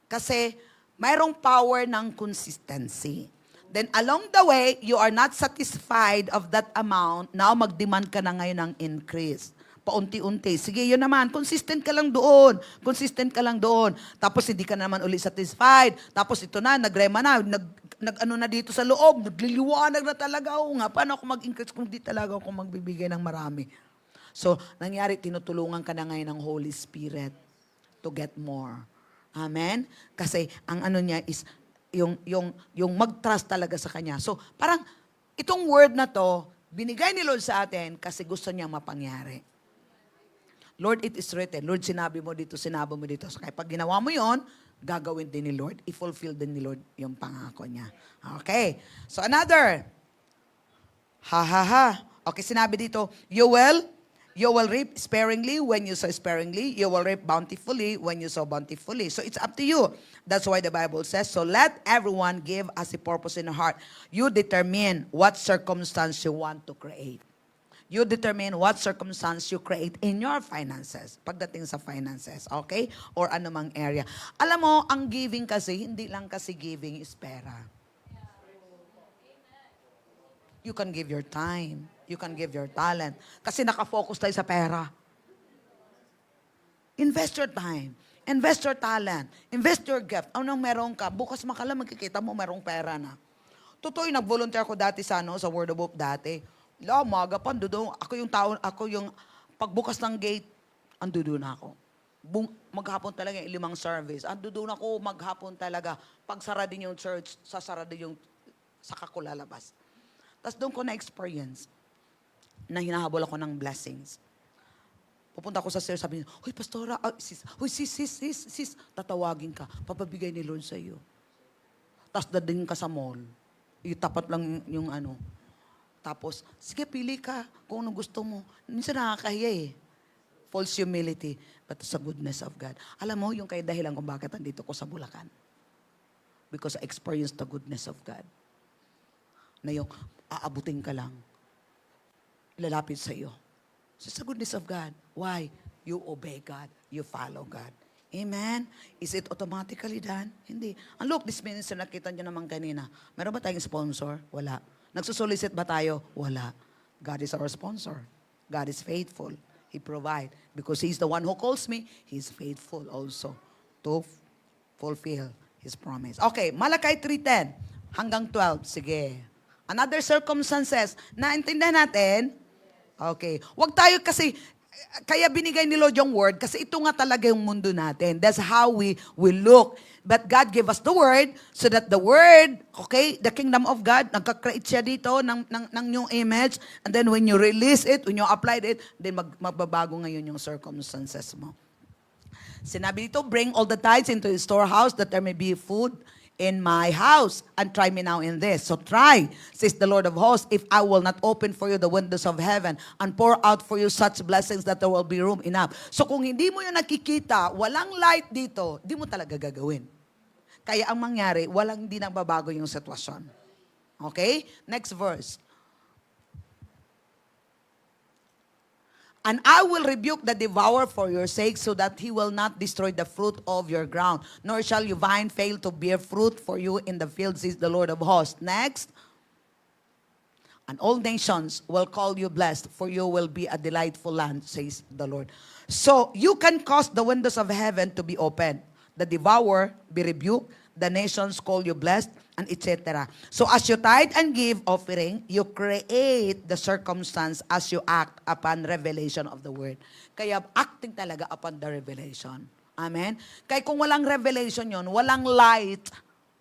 Speaker 1: Kasi mayroong power ng consistency. Then along the way, you are not satisfied of that amount, now mag-demand ka na ngayon ng increase. Paunti-unti. Sige, yun naman. Consistent ka lang doon. Consistent ka lang doon. Tapos hindi ka naman uli satisfied. Tapos ito na, nagrema na. Nag-ano na dito sa loob. Nagliliwanag na talaga. Oo nga, paano ako mag-increase kung di talaga ako magbibigay ng marami? So, nangyari, tinutulungan ka na ngayon ng Holy Spirit to get more. Amen? Kasi ang ano niya is yung mag-trust talaga sa Kanya. So, parang itong word na to, binigay ni Lord sa atin kasi gusto niya mapangyari. Lord, it is written. Lord, sinabi mo dito. So, kaya pag ginawa mo yon, gagawin din ni Lord. I-fulfill din ni Lord yung pangako niya. Okay. So, another. Okay, sinabi dito, You will reap sparingly when you sow sparingly. You will reap bountifully when you sow bountifully. So it's up to you. That's why the Bible says, so let everyone give as a purpose in the heart. You determine what circumstance you want to create. You determine what circumstance you create in your finances. Pagdating sa finances, okay? Or anumang area. Alam mo, ang giving kasi, hindi lang kasi giving is pera. You can give your time. You can give your talent. Kasi nakafocus tayo sa pera. Invest your time. Invest your talent. Invest your gift. Anong meron ka? Bukas makala magkikita mo merong pera na. Totoo, nag-volunteer ko dati sa Word of Hope dati. Umaga pa, ako yung pagbukas ng gate, andudo na ako. Maghapon talaga yung 5 service. Andudo na ako, maghapon talaga. Pagsara din yung church, sasara din yung saka ko lalabas. Tapos doon ko na-experience na hinahabol ako ng blessings. Pupunta ako sa sir, sabi niya, Hoy, pastora, sis, tatawagin ka, papabigay ni Lord sa iyo. Tapos dadalhin ka sa mall, itapat lang yung ano. Tapos, sige, pili ka kung ano gusto mo. Minsan nakakahiya eh. False humility, but sa goodness of God. Alam mo, yung kay dahilan kung bakit nandito ko sa Bulacan. Because I experienced the goodness of God. Na yung aabutin ka lang, ilalapit sa iyo. So, it's the goodness of God. Why? You obey God. You follow God. Amen? Is it automatically done? Hindi. And look, this minister, nakita niyo naman kanina. Meron ba tayong sponsor? Wala. Nagsusolicit ba tayo? Wala. God is our sponsor. God is faithful. He provide. Because He's the one who calls me, He's faithful also to fulfill His promise. Okay, Malakay 3:10 hanggang 12. Sige. Another circumstances. Naintindihan natin? Okay. Huwag tayo kasi, kaya binigay ni Lord yung word kasi ito nga talaga yung mundo natin. That's how we look. But God gave us the word so that the word, okay, the kingdom of God, nagka-create siya dito ng new image. And then when you release it, when you applied it, then magbabago ngayon yung circumstances mo. Sinabi dito, bring all the tithes into the storehouse that there may be food in my house, and try me now in this. So try, says the Lord of hosts, if I will not open for you the windows of heaven and pour out for you such blessings that there will be room enough. So kung hindi mo yung nakikita, walang light dito, di mo talaga gagawin. Kaya ang mangyari, walang di nagbabago yung sitwasyon. Okay? Next verse. And I will rebuke the devourer for your sake, so that he will not destroy the fruit of your ground, nor shall your vine fail to bear fruit for you in the field, says the Lord of hosts. Next. And all nations will call you blessed, for you will be a delightful land, says the Lord. So, you can cause the windows of heaven to be opened. The devourer be rebuked, the nations call you blessed, and etc. So, as you tithe and give offering, you create the circumstance as you act upon revelation of the word. Kaya acting talaga upon the revelation. Amen? Kaya kung walang revelation yon, walang light,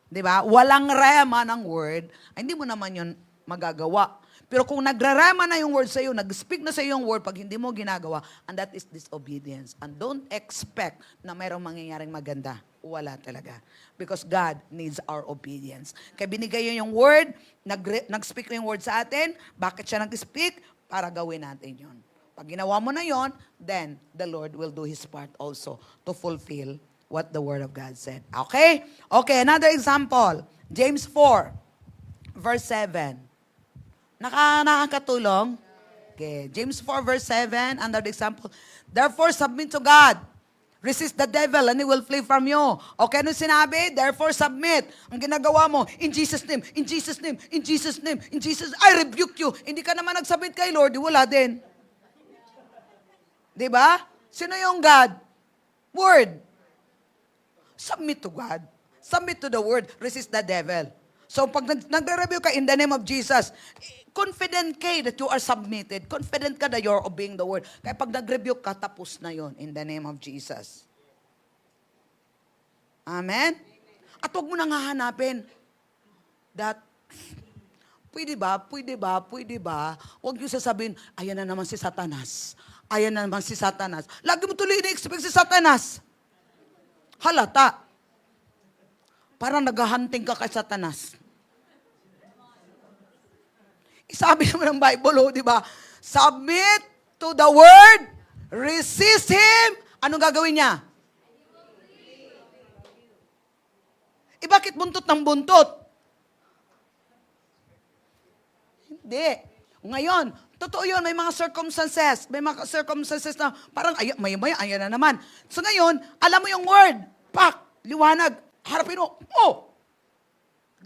Speaker 1: di ba? Walang rema ng word, ay hindi mo naman yon magagawa. Pero kung nagrarama na yung word sa iyo, nag-speak na sa iyo yung word, pag hindi mo ginagawa, and that is disobedience. And don't expect na mayroong mangyayaring maganda. Wala talaga. Because God needs our obedience. Kaya binigay yun yung word, nag-speak na yung word sa atin. Bakit siya nag-speak? Para gawin natin yun. Pag ginawa mo na yun, then the Lord will do His part also to fulfill what the Word of God said. Okay? Okay, another example. James 4, verse 7. Nakakatulong? Okay. James 4 verse 7, another example. Therefore, submit to God. Resist the devil and he will flee from you. Okay, ano sinabi? Therefore, submit. Ang ginagawa mo, in Jesus' name, in Jesus' name, in Jesus' name, in Jesus' I rebuke you. Hindi ka naman nagsubmit kay Lord, wala din. Diba? Sino yung God? Word. Submit to God. Submit to the Word. Resist the devil. So pag nagre-review ka in the name of Jesus, confident ka that you are submitted. Confident ka that you're obeying the word. Kaya pag nag-review ka, tapos na yon in the name of Jesus. Amen? At huwag mo nang hahanapin that, pwede ba? Huwag niyo sasabihin, ayan na naman si Satanas. Ayan na naman si Satanas. Lagi mo tuloy na-expect si Satanas. Halata. Parang naghahunting ka kay Satanas. Sabi naman ng Bible, di ba? Submit to the Word, resist Him. Anong gagawin niya? Bakit buntot ng buntot? Hindi. Ngayon, totoo yun, may mga circumstances. May mga circumstances na parang, maya, ayan na naman. So ngayon, alam mo yung Word. Pak, liwanag. Harapin mo,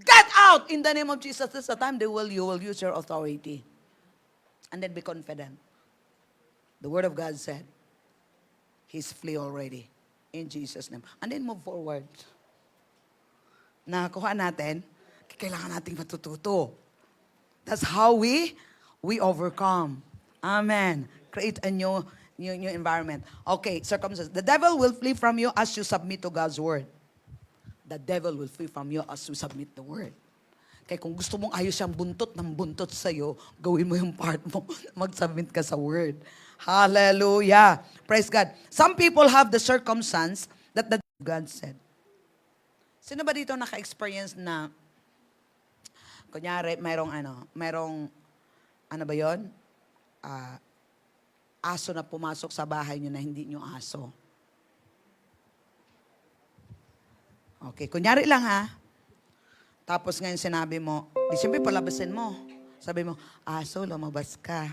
Speaker 1: get out in the name of Jesus. This is the time you will use your authority. And then be confident. The Word of God said, He's flee already. In Jesus' name. And then move forward. Nakuha natin, kailangan nating matututo. That's how we overcome. Amen. Create a new environment. Okay, circumstances. The devil will flee from you as you submit to God's Word. The devil will flee from you as you submit the word. Kaya kung gusto mong ayos siyang buntot ng buntot sa'yo, gawin mo yung part mo. Mag-submit ka sa word. Hallelujah. Praise God. Some people have the circumstance that the God said. Sino ba dito naka-experience na, kunyari, mayroong ano ba yun? Aso na pumasok sa bahay nyo na hindi nyo aso. Okay, kunyari lang ha. Tapos ngayon sinabi mo, di siyempre palabasin mo. Sabi mo, aso, lumabas ka.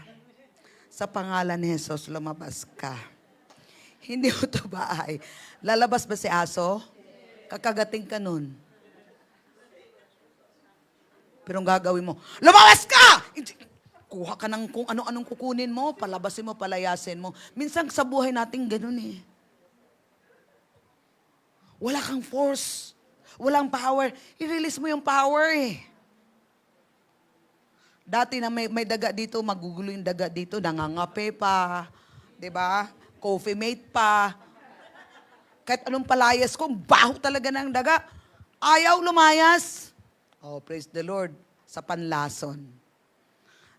Speaker 1: Sa pangalan ni Jesus, lumabas ka. Hindi mo ito bahay. Lalabas ba si aso? Kakagating ka nun. Pero ang gagawin mo, lumabas ka! Kuha ka ng kung ano-anong kukunin mo, palabasin mo, palayasin mo. Minsan sa buhay natin ganun eh. Wala kang force. Walang power. I-release mo yung power eh. Dati na may daga dito, magugulo yung daga dito, nangangape pa. Diba? Coffee mate pa. Kahit anong palayas ko, baho talaga ng daga. Ayaw lumayas. Oh, praise the Lord. Sa panlason.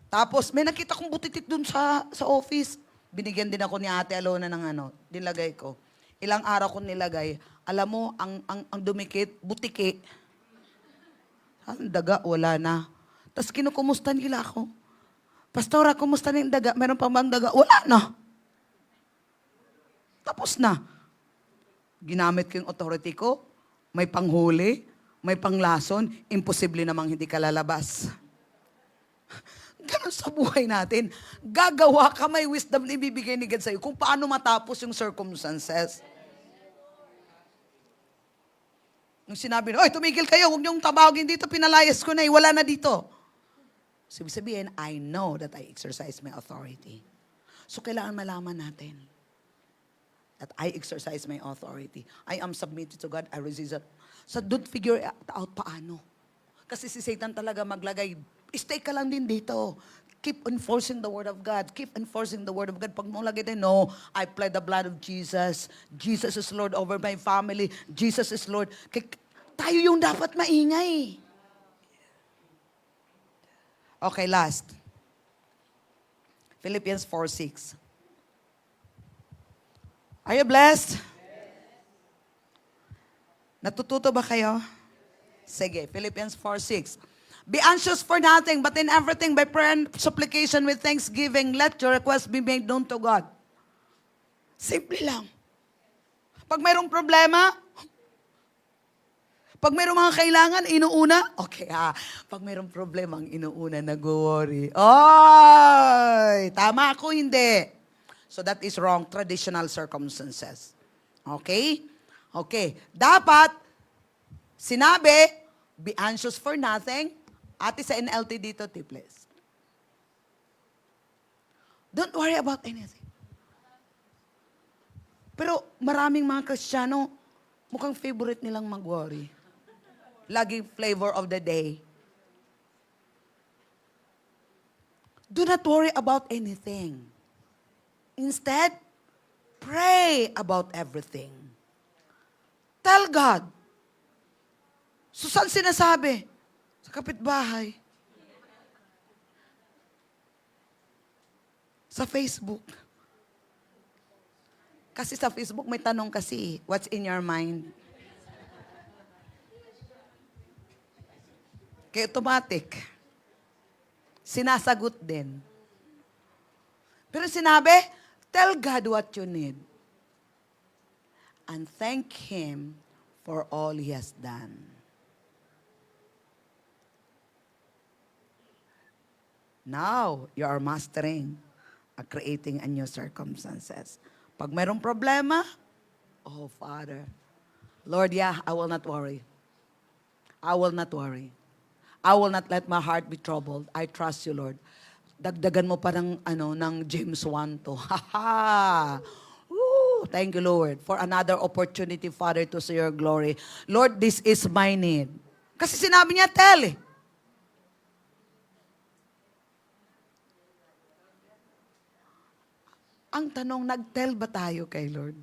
Speaker 1: Tapos, may nakita kong butitik dun sa office. Binigyan din ako ni Ate Alona ng nilagay ko. Ilang araw ko nilagay. Alam mo, ang dumikit, butiki. Ang daga, wala na. Tapos kinukumusta nila ako. Pastora, kumusta na yung daga? Meron pa bang daga? Wala na. Tapos na. Ginamit ko yung authority ko. may panghuli, may panglason, imposible namang hindi ka lalabas. Ganun sa buhay natin. Gagawa ka, may wisdom na ibibigay ni God sa'yo kung paano matapos yung circumstances. Nung sinabi na, oy, tumigil kayo, huwag niyong tabawagin dito, pinalayas ko na, wala na dito. So, ibig sabihin, I know that I exercise my authority. So, kailangan malaman natin that I exercise my authority. I am submitted to God, I resist it. So, don't figure out paano. Kasi si Satan talaga maglagay, stay ka lang din dito. Keep enforcing the Word of God. Keep enforcing the Word of God. Pag mo lagi din, no, I plead the blood of Jesus. Jesus is Lord over my family. Jesus is Lord. Tayo yung dapat maingay. Okay, last. Philippians 4:6. Are you blessed? Natututo ba kayo? Sige, Philippians 4:6. Be anxious for nothing, but in everything by prayer and supplication with thanksgiving, let your requests be made known to God. Simple lang. Pag mayroong problema, pag mayroong mga kailangan, inuuna, okay ha. Pag mayroong problema, ang inuuna, nag-worry. Oy! Tama ako, hindi. So that is wrong, traditional circumstances. Okay? Okay. Dapat, sinabi, be anxious for nothing. Ate sa NLT dito, Tiples. Don't worry about anything. Pero maraming mga Kristiyano, mukhang favorite nilang mag-worry. Laging flavor of the day. Do not worry about anything. Instead, pray about everything. Tell God. So, saan sinasabi? Sa kapitbahay. Sa Facebook. Kasi sa Facebook may tanong kasi, what's in your mind? Kaya automatic. Sinasagot din. Pero sinabi, tell God what you need. And thank Him for all He has done. Now, you are mastering creating a new circumstances. Pag mayroong problema, oh, Father, Lord, yeah, I will not worry. I will not worry. I will not let my heart be troubled. I trust you, Lord. Dagdagan mo pa ng James 1 to. Ha-ha! Woo! Thank you, Lord, for another opportunity, Father, to see your glory. Lord, this is my need. Kasi sinabi niya, tell eh. Ang tanong, nag-tell ba tayo kay Lord?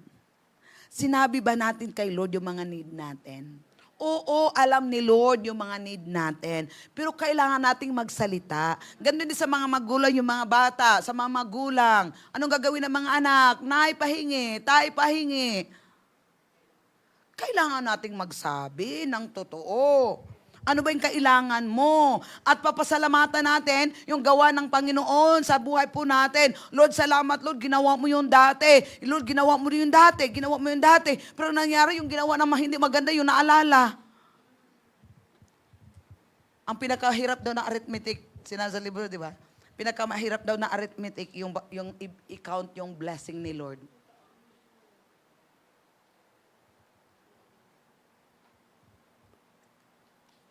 Speaker 1: Sinabi ba natin kay Lord yung mga need natin? Oo, alam ni Lord yung mga need natin. Pero kailangan nating magsalita. Ganun din sa mga magulang, yung mga bata, sa mga magulang. Anong gagawin ng mga anak? Nay, pahingi. Tay, pahingi. Kailangan nating magsabi ng totoo. Ano ba yung kailangan mo? At papasalamatan natin yung gawa ng Panginoon sa buhay po natin. Lord, salamat, Lord, ginawa mo yung dati. Lord, ginawa mo yung dati. Ginawa mo yung dati. Pero nangyari yung ginawa ng hindi maganda, yung naalala. Ang pinakahirap daw na arithmetic, sinasa libro, di ba? Pinakamahirap daw na arithmetic, yung i-count yung blessing ni Lord.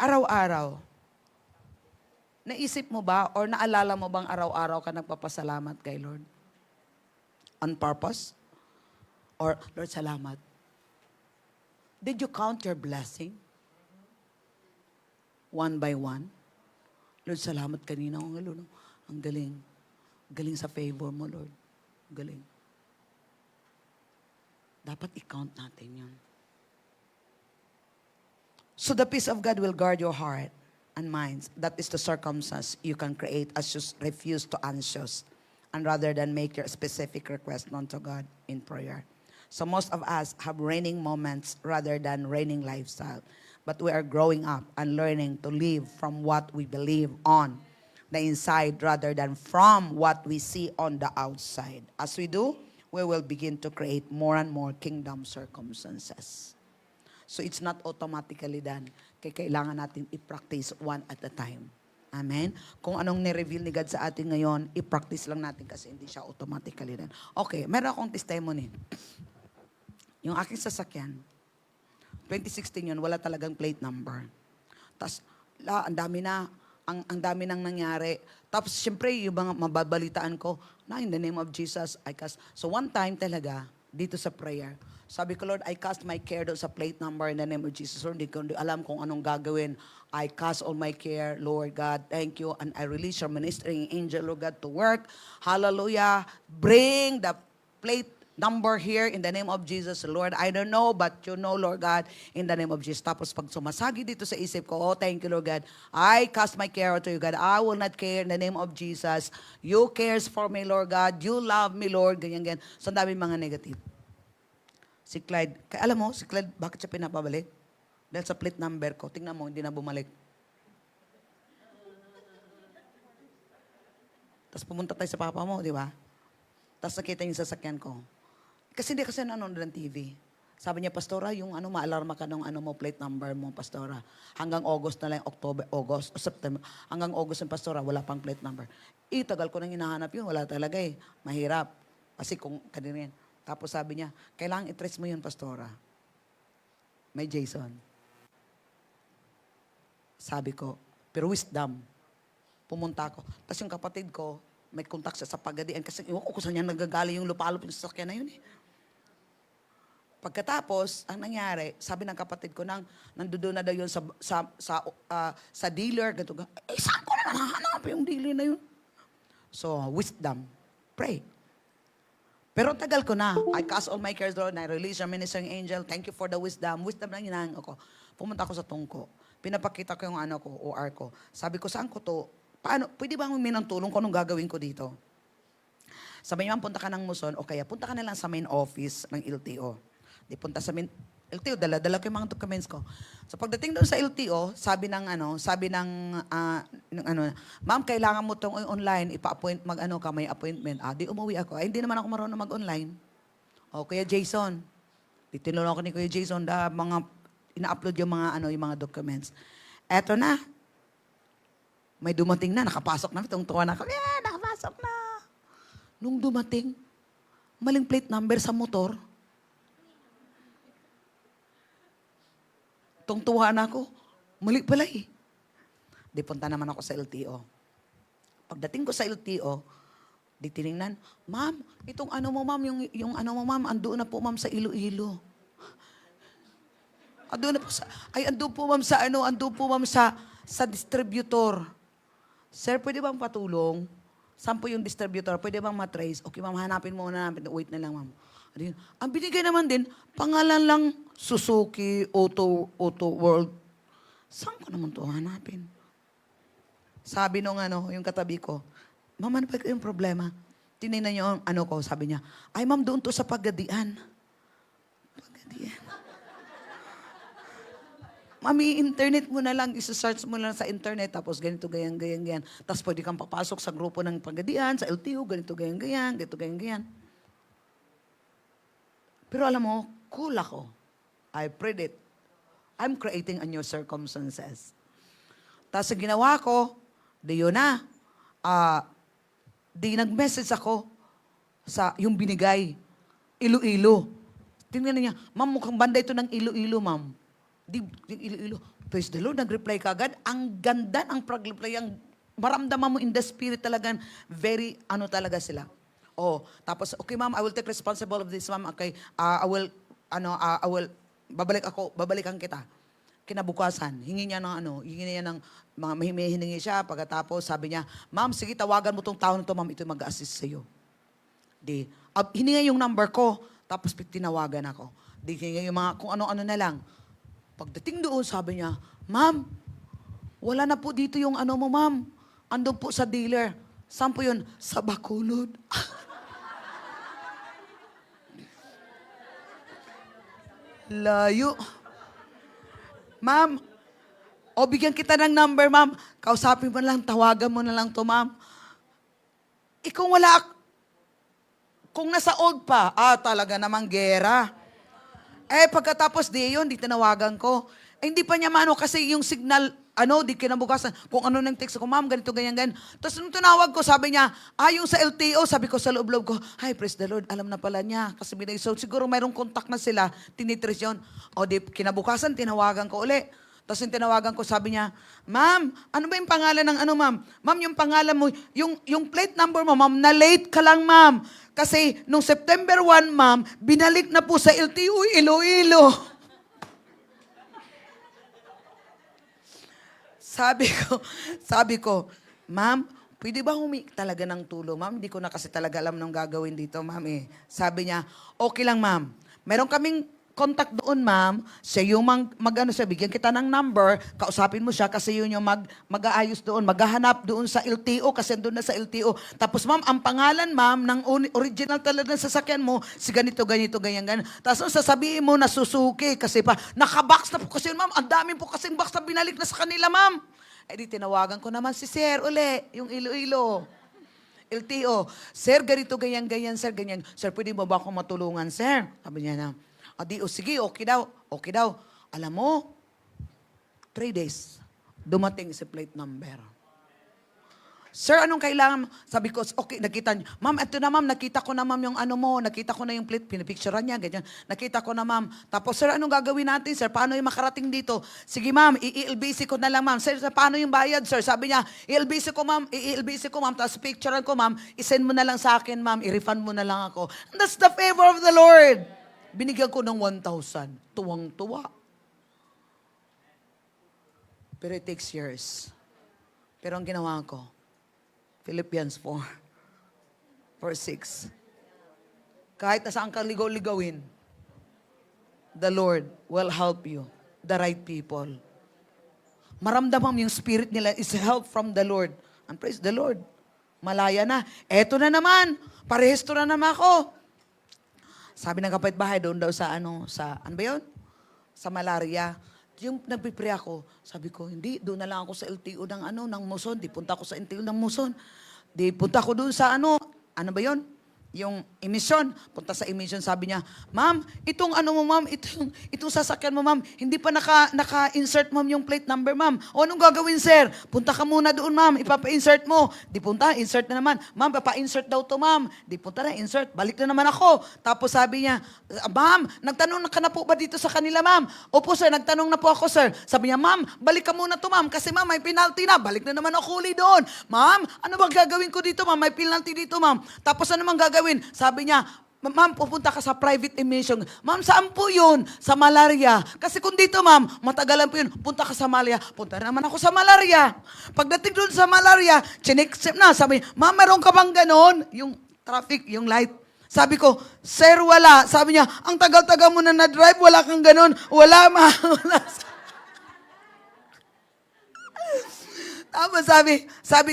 Speaker 1: Araw-araw, naisip mo ba or naalala mo bang araw-araw ka nagpapasalamat kay Lord? On purpose? Or, Lord, salamat. Did you count your blessing? One by one? Lord, salamat kanina. Ang galing. Galing sa favor mo, Lord. Galing. Dapat i-count natin yun. So the peace of God will guard your heart and minds. That is the circumstance you can create as you refuse to anxious and rather than make your specific request known to God in prayer. So most of us have reigning moments rather than reigning lifestyle. But we are growing up and learning to live from what we believe on the inside rather than from what we see on the outside. As we do, we will begin to create more and more kingdom circumstances. So it's not automatically done. Kaya kailangan natin i-practice one at a time. Amen? Kung anong ni-reveal ni God sa atin ngayon, i-practice lang natin kasi hindi siya automatically done. Okay, meron akong testimony. Yung aking sasakyan, 2016 yun, wala talagang plate number. Tapos, ang dami nang nangyari. Tapos, syempre, yung mga mababalitaan ko, na in the name of Jesus, I cast. So, one time talaga, dito sa prayer, sabi ko, Lord, I cast my care doon sa plate number in the name of Jesus. Lord, hindi ko alam kung anong gagawin. I cast all my care, Lord God, thank you. And I release your ministering angel, Lord God, to work. Hallelujah. Bring the plate number here in the name of Jesus, Lord. I don't know, but you know, Lord God, in the name of Jesus. Tapos pag sumasagi dito sa isip ko, oh, thank you, Lord God. I cast my care to you, God. I will not care in the name of Jesus. You cares for me, Lord God. You love me, Lord. Ganyan. So, ang dami mga negative. Si Clyde, alam mo, si Clyde, bakit siya pinapabalik? Dahil sa plate number ko, tingnan mo, hindi na bumalik. Tapos pumunta tayo sa papa mo, di ba? Tapos nakita yung sasakyan ko. Kasi hindi kasi nanonood ng TV. Sabi niya, Pastora, yung maalarma ka ng plate number mo, Pastora. Hanggang August na lang, September. Hanggang August yung Pastora, wala pang plate number. Tagal ko nang hinahanap yun, wala talaga eh. Mahirap. Kasi kung kanina yan. Tapos sabi niya, kailangan i-trace mo yun, Pastora. May Jason. Sabi ko, pero wisdom. Pumunta ako. Tapos yung kapatid ko, may contact siya sa Pagadian. Kasi iwan ko kung saan niya nagagali yung lupalop yung sasakyan na yun eh. Pagkatapos, ang nangyari, sabi ng kapatid ko, nandoon na daw yun sa dealer. Ganito, saan ko naman hahanap yung dealer na yun? So, wisdom. Pray. Pero tagal ko na. I cast all my cares, Lord, and I release your ministering angel. Thank you for the wisdom. Wisdom lang hinahanap ko. Pumunta ako sa tungko. Pinapakita ko yung OR ko. Sabi ko, saan ko to? Paano? Pwede ba humingi ng tulong kung anong gagawin ko dito? Sabi niya, punta ka ng Muson, o kaya punta ka na lang sa main office ng LTO. Di punta sa main LTO, dala ko yung mga documents ko. So pagdating doon sa LTO, sabi ng ma'am, kailangan mo tong online, ipa-appoint, may appointment. Di umuwi ako. Hindi naman ako marunong mag-online. O Kuya Jason, titinulong ko ni Kuya Jason, mga ina-upload yung mga documents. Eto na. May dumating na, nakapasok na, tuwa na kami, nakapasok na. Nung dumating, maling plate number sa motor. Tungtuwa na ako. Mali pala eh. Di punta naman ako sa LTO. Pagdating ko sa LTO, di tinignan, ma'am, itong ma'am, yung ma'am, andoon na po ma'am sa Iloilo. Andoon po ma'am sa distributor. Sir, pwede bang patulong? Saan po yung distributor? Pwede bang matrace? Okay ma'am, hanapin mo na. Wait na lang ma'am. Ang binigay naman din, pangalan lang, Suzuki Auto World. Saan ko naman ito hanapin? Sabi nung yung katabi ko, ma'am, ano ba yung problema? Tinignan niyo ko, sabi niya, ay ma'am, doon to sa Pagadian. Pagadian. Mami, internet mo na lang, isa-search mo lang sa internet, tapos ganito, ganyan. Tapos pwede kang papasok sa grupo ng Pagadian, sa LTO, ganito, ganyan. Pero alam mo, cool ako. I prayed it. I'm creating a new circumstances. Tapos ang ginawa ko, nag-message ako sa yung binigay, Iloilo. Tingnan niya, ma'am, mukhang banda ito ng Iloilo, ma'am. Iloilo. Praise the Lord, nag-reply ka agad. Ang ganda ng pag-reply, maramdaman mo in the spirit talagang very, talaga sila. Tapos, okay ma'am, I will take responsible of this, ma'am. Okay, babalikan kita. Kinabukasan, hingi niya ng mga hiningi siya. Pagkatapos, sabi niya, ma'am, sige, tawagan mo tong tao na to, ma'am, ito mag-assist sa'yo. Hininga yung number ko, tapos tinawagan ako. Hininga yung mga, kung ano-ano na lang. Pagdating doon, sabi niya, ma'am, wala na po dito yung mo, ma'am. Andun po sa dealer. Saan po yun? Sa Bacolod. Layo. Ma'am, bigyan kita ng number, ma'am. Kausapin mo na lang, tawagan mo na lang to, ma'am. Kung wala, kung nasa old pa, talaga namang gera. Pagkatapos di yun, di tinawagan ko. Hindi pa niya maano kasi yung signal, di kinabukasan. Kung ano nang text ko, ma'am, ganito, ganyan, ganyan. Tapos nung tinawag ko, sabi niya, yung sa LTO, sabi ko sa loob-loob ko, hi, praise the Lord, alam na pala niya. Kasi so siguro mayroong contact na sila, tinitrace yun. Di kinabukasan, tinawagan ko uli. Tapos yung tinawagan ko, sabi niya, ma'am, ano ba yung pangalan ng ma'am? Ma'am, yung pangalan mo, yung plate number mo, ma'am, na-late ka lang, ma'am. Kasi nung September 1, ma'am, binalik na po sa LTO Iloilo. Sabi ko, ma'am, pwede ba talaga ng tulong, ma'am? Hindi ko na kasi talaga alam nang gagawin dito, ma'am eh. Sabi niya, okay lang, ma'am. Meron kaming contact doon, ma'am. Siya yung siya, bigyan kita ng number, kausapin mo siya kasi yun yung mag-aayos doon, maghahanap doon sa LTO kasi doon na sa LTO. Tapos, ma'am, ang pangalan, ma'am, ng original talaga ng sasakyan mo, si ganito, ganito, ganyan, ganyan. Tapos, sasabihin mo na Suzuki kasi pa, nakabox na po kasi yun, ma'am. Ang dami po kasing box na binalik na sa kanila, ma'am. Di tinawagan ko naman si Sir uli, yung Iloilo. LTO, Sir, ganito, ganyan, ganyan, Sir, ganyan. Sir, pwede mo ba akong matulungan, Sir? Sabi niya na, sige, okay daw. Okay daw. Alam mo, 3 days, dumating si plate number. Sir, anong kailangan? Sabi ko, okay, nakita niyo. Ma'am, ito na ma'am, nakita ko na ma'am yung nakita ko na yung plate, pinipicturean niya, ganyan. Nakita ko na ma'am. Tapos, sir, anong gagawin natin, sir? Paano yung makarating dito? Sige ma'am, i-LBC ko na lang ma'am. Sir, paano yung bayad, sir? Sabi niya, i-LBC ko ma'am, tapos picturean ko ma'am, isend mo na lang sa akin ma'am, i-refund mo na lang ako. And that's the favor of the Lord. Binigyan ko ng 1,000. Tuwang-tuwa. Pero it takes years. Pero ang ginawa ko, Philippians 4:6. Kahit nasaan ka ligaw-ligawin, the Lord will help you, the right people. Maramdaman yung spirit nila is help from the Lord. And praise the Lord. Malaya na. Eto na naman. Parehesto na naman ako. Sabi ng kapitbahay doon daw sa ano ba yun? Sa malaria. Yung nagpipre ako, sabi ko, hindi, doon na lang ako sa LTO ng Muson. Di punta ako sa LTO ng Muson. Di punta ako doon sa ano ba yun? Yung emission. Punta sa emission, sabi niya, ma'am, itong ma'am, itong sasakyan mo, ma'am, hindi pa naka-insert, ma'am, yung plate number, ma'am. O, anong gagawin, sir? Punta ka muna doon, ma'am, ipapa-insert mo. Di punta, insert na naman. Ma'am, papa-insert daw to, ma'am. Di punta na, insert. Balik na naman ako. Tapos sabi niya, ma'am, nagtanong na ka na po ba dito sa kanila, ma'am? Opo, sir, nagtanong na po ako, sir. Sabi niya, ma'am, balik ka muna to, ma'am, kasi ma'am, may penalty na. Balik na naman ako uli doon. Ma'am, ano bang gagawin ko dito, ma'am? May penalty dito, ma'am. Tapos ano mang gagawin? Sabi niya, ma'am, pupunta ka sa private emission. Ma'am, saan po yun? Sa malaria. Kasi kung dito, ma'am, matagalan po yun. Punta ka sa malaria. Punta naman ako sa malaria. Pagdating doon sa malaria, chinik na. Sabi, ma'am, meron ka bang ganon? Yung traffic, yung light. Sabi ko, sir, wala. Sabi niya, ang tagal-tagal mo na na-drive, wala kang ganon. Wala, ma'am. Wala. Tapos sabi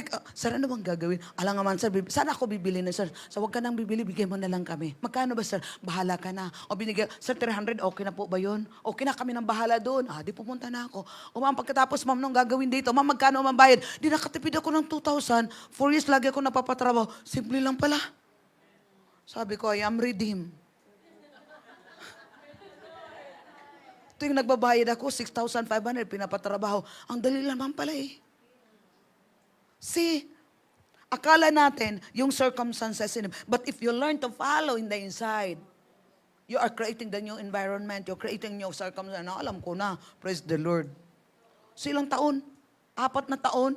Speaker 1: ko, sir, ano bang gagawin? Alam naman, sir, saan ako bibili na, sir? So, wag ka nang bibili, bigyan mo na lang kami. Magkano ba, sir? Bahala ka na. O binigay, sir, 300, okay na po ba yun? Okay na kami ng bahala doon. Di pupunta na ako. O ma'am, pagkatapos, ma'am, nung gagawin dito, ma'am, magkano ang bayad? Di nakatipid ako ng 2,000. 4 years lagi ako napapatrabaho. Simple lang pala. Sabi ko, I am redeemed. Ito yung nagbabayad ako, 6,500, pinapatrabaho. Ang dali naman pala eh. See, akala natin yung circumstances, but if you learn to follow in the inside, you are creating the new environment, you're creating new circumstances. Alam ko na, praise the Lord. So ilang taon? 4 na taon?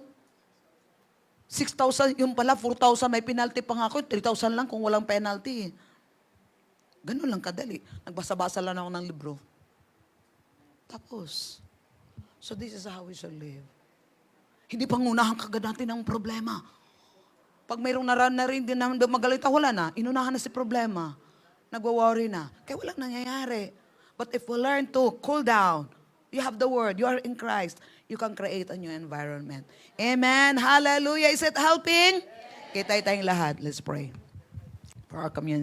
Speaker 1: 6,000, yung pala 4,000, may penalty pa nga ako, 3,000 lang kung walang penalty. Ganun lang kadali. Nagbasa-basa lang ako ng libro. Tapos, so this is how we shall live. Hindi pangunahan kagad natin ang problema. Pag mayroong narinig din na magalita, wala na. Inunahan na si problema. Nagwa-worry na. Kaya walang nangyayari. But if we learn to cool down, you have the word, you are in Christ, you can create a new environment. Amen. Hallelujah. Is it helping? Kita tayong lahat. Let's pray for our community.